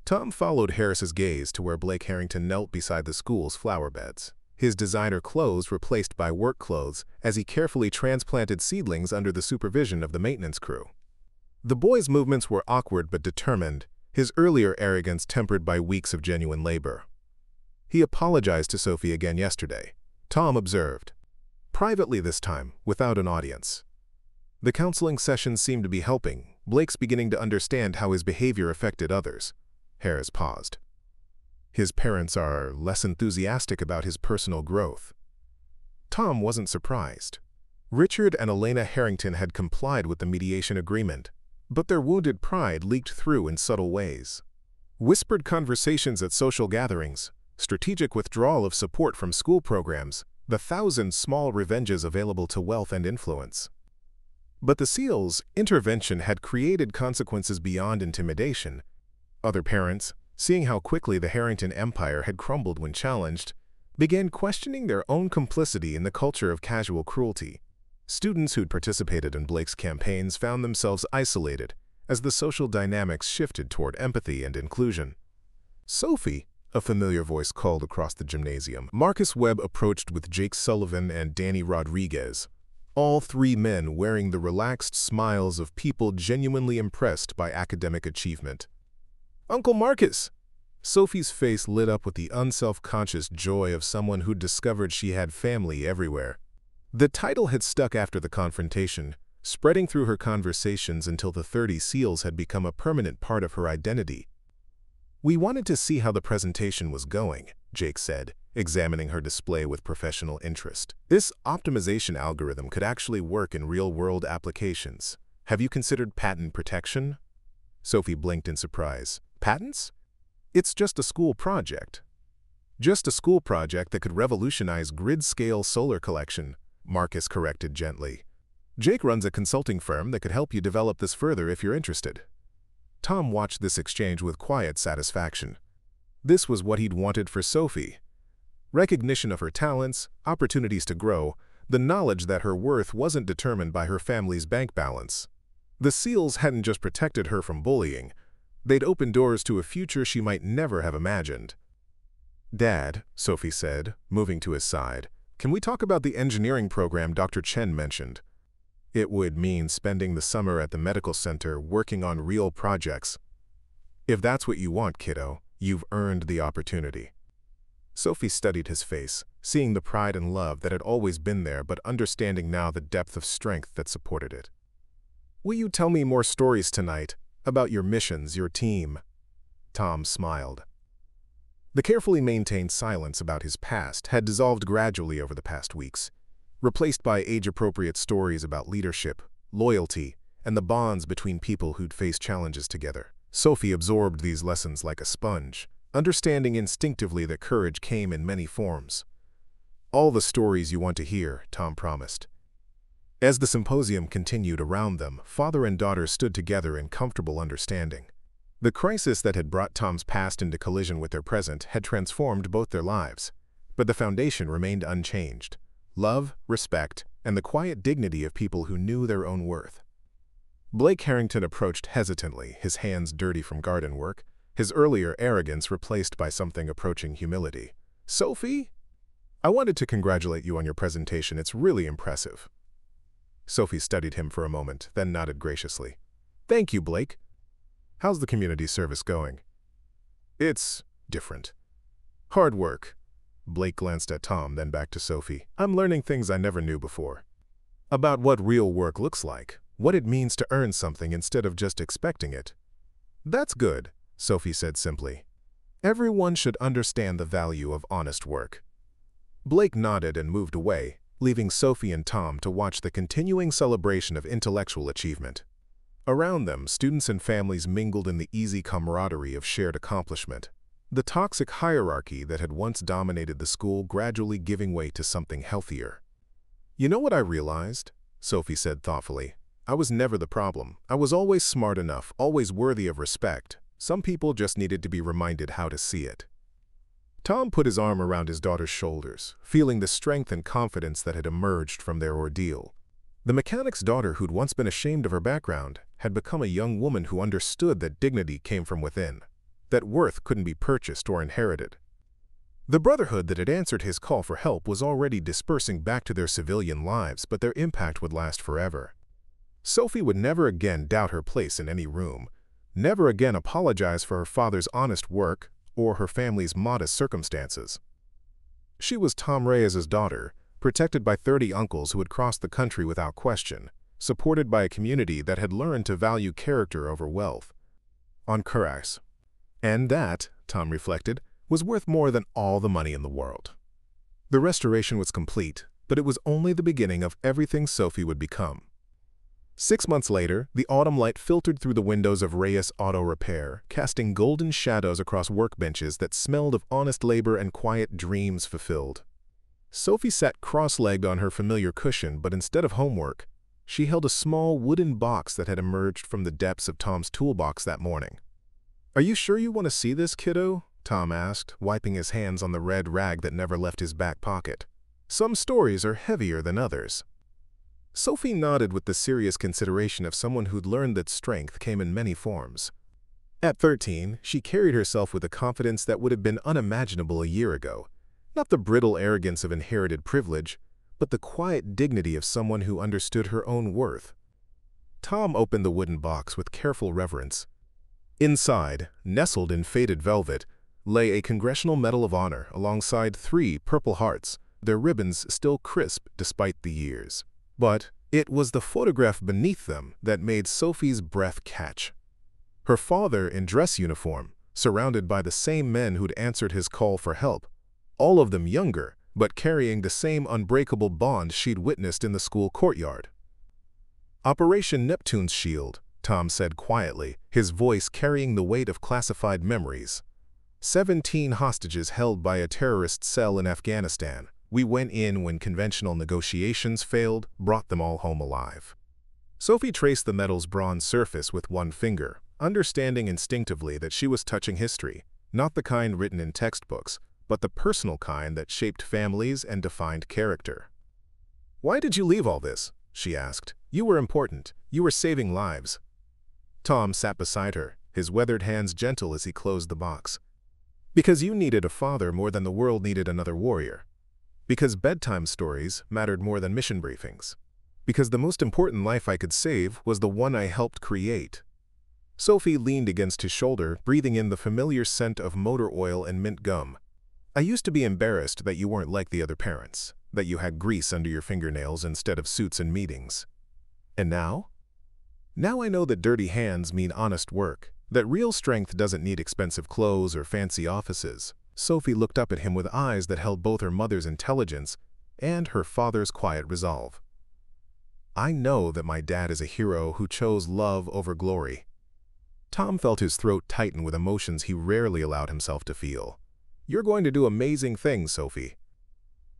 Tom followed Harris's gaze to where Blake Harrington knelt beside the school's flower beds, his designer clothes replaced by work clothes as he carefully transplanted seedlings under the supervision of the maintenance crew. The boy's movements were awkward but determined, his earlier arrogance tempered by weeks of genuine labor. He apologized to Sophie again yesterday, Tom observed. Privately this time, without an audience. The counseling sessions seemed to be helping, Blake's beginning to understand how his behavior affected others. Harris paused. His parents are less enthusiastic about his personal growth. Tom wasn't surprised. Richard and Elena Harrington had complied with the mediation agreement, but their wounded pride leaked through in subtle ways. Whispered conversations at social gatherings, strategic withdrawal of support from school programs, the thousand small revenges available to wealth and influence. But the SEAL's intervention had created consequences beyond intimidation. Other parents, seeing how quickly the Harrington empire had crumbled when challenged, began questioning their own complicity in the culture of casual cruelty. Students who'd participated in Blake's campaigns found themselves isolated as the social dynamics shifted toward empathy and inclusion. Sophie, a familiar voice called across the gymnasium. Marcus Webb approached with Jake Sullivan and Danny Rodriguez, all three men wearing the relaxed smiles of people genuinely impressed by academic achievement. Uncle Marcus! Sophie's face lit up with the unself-conscious joy of someone who'd discovered she had family everywhere. The title had stuck after the confrontation, spreading through her conversations until the 30 SEALs had become a permanent part of her identity. We wanted to see how the presentation was going, Jake said, examining her display with professional interest. This optimization algorithm could actually work in real-world applications. Have you considered patent protection? Sophie blinked in surprise. Patents? It's just a school project. Just a school project that could revolutionize grid-scale solar collection, Marcus corrected gently. Jake runs a consulting firm that could help you develop this further if you're interested. Tom watched this exchange with quiet satisfaction. This was what he'd wanted for Sophie. Recognition of her talents, opportunities to grow, the knowledge that her worth wasn't determined by her family's bank balance. The SEALs hadn't just protected her from bullying. They'd opened doors to a future she might never have imagined. Dad, Sophie said, moving to his side, can we talk about the engineering program Dr. Chen mentioned? It would mean spending the summer at the medical center working on real projects. If that's what you want, kiddo, you've earned the opportunity. Sophie studied his face, seeing the pride and love that had always been there but understanding now the depth of strength that supported it. "Will you tell me more stories tonight, about your missions, your team?" Tom smiled. The carefully maintained silence about his past had dissolved gradually over the past weeks, replaced by age-appropriate stories about leadership, loyalty, and the bonds between people who'd faced challenges together. Sophie absorbed these lessons like a sponge, understanding instinctively that courage came in many forms. "All the stories you want to hear," Tom promised. As the symposium continued around them, father and daughter stood together in comfortable understanding. The crisis that had brought Tom's past into collision with their present had transformed both their lives, but the foundation remained unchanged: love, respect, and the quiet dignity of people who knew their own worth. Blake Harrington approached hesitantly, his hands dirty from garden work, his earlier arrogance replaced by something approaching humility. "Sophie? I wanted to congratulate you on your presentation. It's really impressive." Sophie studied him for a moment, then nodded graciously. "Thank you, Blake. How's the community service going?" "It's different. Hard work." Blake glanced at Tom, then back to Sophie. "I'm learning things I never knew before. About what real work looks like, what it means to earn something instead of just expecting it." "That's good," Sophie said simply. "Everyone should understand the value of honest work." Blake nodded and moved away, leaving Sophie and Tom to watch the continuing celebration of intellectual achievement. Around them, students and families mingled in the easy camaraderie of shared accomplishment, the toxic hierarchy that had once dominated the school gradually giving way to something healthier. "You know what I realized?" Sophie said thoughtfully. "I was never the problem. I was always smart enough, always worthy of respect. Some people just needed to be reminded how to see it." Tom put his arm around his daughter's shoulders, feeling the strength and confidence that had emerged from their ordeal. The mechanic's daughter, who'd once been ashamed of her background, had become a young woman who understood that dignity came from within, that worth couldn't be purchased or inherited. The brotherhood that had answered his call for help was already dispersing back to their civilian lives, but their impact would last forever. Sophie would never again doubt her place in any room, never again apologize for her father's honest work or her family's modest circumstances. She was Tom Reyes' daughter, protected by 30 uncles who had crossed the country without question, supported by a community that had learned to value character over wealth. On Curas. And that, Tom reflected, was worth more than all the money in the world. The restoration was complete, but it was only the beginning of everything Sophie would become. 6 months later, the autumn light filtered through the windows of Reyes Auto Repair, casting golden shadows across workbenches that smelled of honest labor and quiet dreams fulfilled. Sophie sat cross-legged on her familiar cushion, but instead of homework, she held a small wooden box that had emerged from the depths of Tom's toolbox that morning. "Are you sure you want to see this, kiddo?" Tom asked, wiping his hands on the red rag that never left his back pocket. "Some stories are heavier than others." Sophie nodded with the serious consideration of someone who'd learned that strength came in many forms. At 13, she carried herself with a confidence that would have been unimaginable a year ago. Not the brittle arrogance of inherited privilege, but the quiet dignity of someone who understood her own worth. Tom opened the wooden box with careful reverence. Inside, nestled in faded velvet, lay a Congressional Medal of Honor alongside 3 Purple Hearts, their ribbons still crisp despite the years. But it was the photograph beneath them that made Sophie's breath catch. Her father in dress uniform, surrounded by the same men who'd answered his call for help, all of them younger, but carrying the same unbreakable bond she'd witnessed in the school courtyard. "Operation Neptune's Shield," Tom said quietly, his voice carrying the weight of classified memories. 17 hostages held by a terrorist cell in Afghanistan. We went in when conventional negotiations failed, brought them all home alive. Sophie traced the medal's bronze surface with one finger, understanding instinctively that she was touching history, not the kind written in textbooks, but the personal kind that shaped families and defined character. "Why did you leave all this?" she asked. "You were important. You were saving lives." Tom sat beside her, his weathered hands gentle as he closed the box. "Because you needed a father more than the world needed another warrior. Because bedtime stories mattered more than mission briefings. Because the most important life I could save was the one I helped create." Sophie leaned against his shoulder, breathing in the familiar scent of motor oil and mint gum. I used to be embarrassed that you weren't like the other parents, that you had grease under your fingernails instead of suits and meetings. And now? Now I know that dirty hands mean honest work, that real strength doesn't need expensive clothes or fancy offices. Sophie looked up at him with eyes that held both her mother's intelligence and her father's quiet resolve. I know that my dad is a hero who chose love over glory. Tom felt his throat tighten with emotions he rarely allowed himself to feel. You're going to do amazing things, Sophie.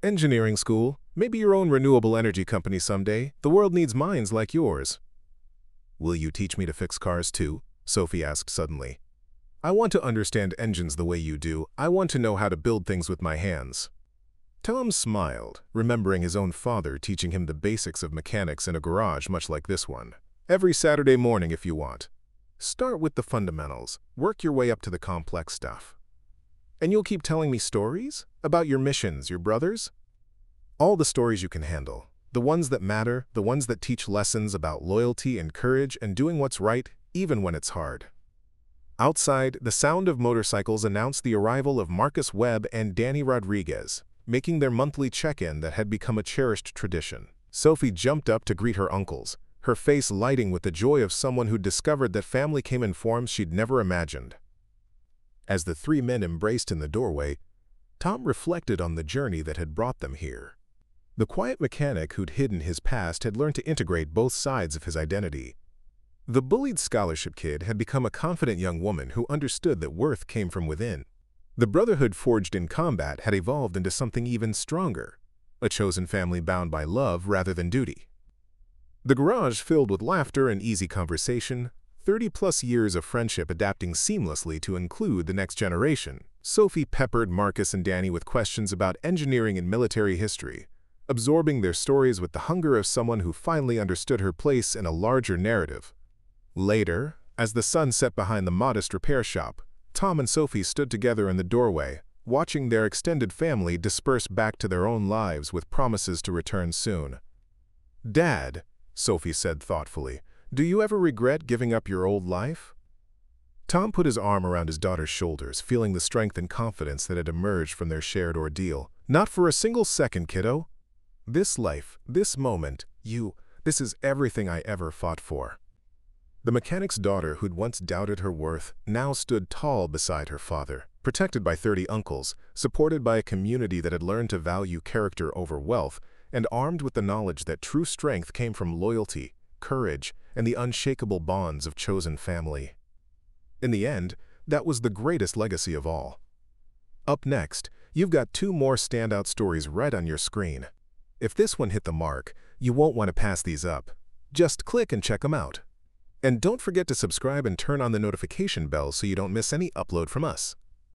Engineering school, maybe your own renewable energy company someday. The world needs minds like yours. Will you teach me to fix cars too? Sophie asked suddenly. I want to understand engines the way you do. I want to know how to build things with my hands. Tom smiled, remembering his own father teaching him the basics of mechanics in a garage much like this one. Every Saturday morning if you want. Start with the fundamentals. Work your way up to the complex stuff. And you'll keep telling me stories? About your missions, your brothers? All the stories you can handle. The ones that matter, the ones that teach lessons about loyalty and courage and doing what's right, even when it's hard. Outside, the sound of motorcycles announced the arrival of Marcus Webb and Danny Rodriguez, making their monthly check-in that had become a cherished tradition. Sophie jumped up to greet her uncles, her face lighting with the joy of someone who'd discovered that family came in forms she'd never imagined. As the three men embraced in the doorway, Tom reflected on the journey that had brought them here. The quiet mechanic who'd hidden his past had learned to integrate both sides of his identity. The bullied scholarship kid had become a confident young woman who understood that worth came from within. The brotherhood forged in combat had evolved into something even stronger, a chosen family bound by love rather than duty. The garage filled with laughter and easy conversation, 30-plus years of friendship adapting seamlessly to include the next generation. Sophie peppered Marcus and Danny with questions about engineering and military history, absorbing their stories with the hunger of someone who finally understood her place in a larger narrative. Later, as the sun set behind the modest repair shop, Tom and Sophie stood together in the doorway, watching their extended family disperse back to their own lives with promises to return soon. "Dad," Sophie said thoughtfully, "do you ever regret giving up your old life?" Tom put his arm around his daughter's shoulders, feeling the strength and confidence that had emerged from their shared ordeal. "Not for a single second, kiddo. This life, this moment, this is everything I ever fought for." The mechanic's daughter, who'd once doubted her worth, now stood tall beside her father, protected by 30 uncles, supported by a community that had learned to value character over wealth, and armed with the knowledge that true strength came from loyalty, courage, and the unshakable bonds of chosen family. In the end, that was the greatest legacy of all. Up next, you've got 2 more standout stories right on your screen. If this one hit the mark, you won't want to pass these up. Just click and check them out. And don't forget to subscribe and turn on the notification bell so you don't miss any upload from us.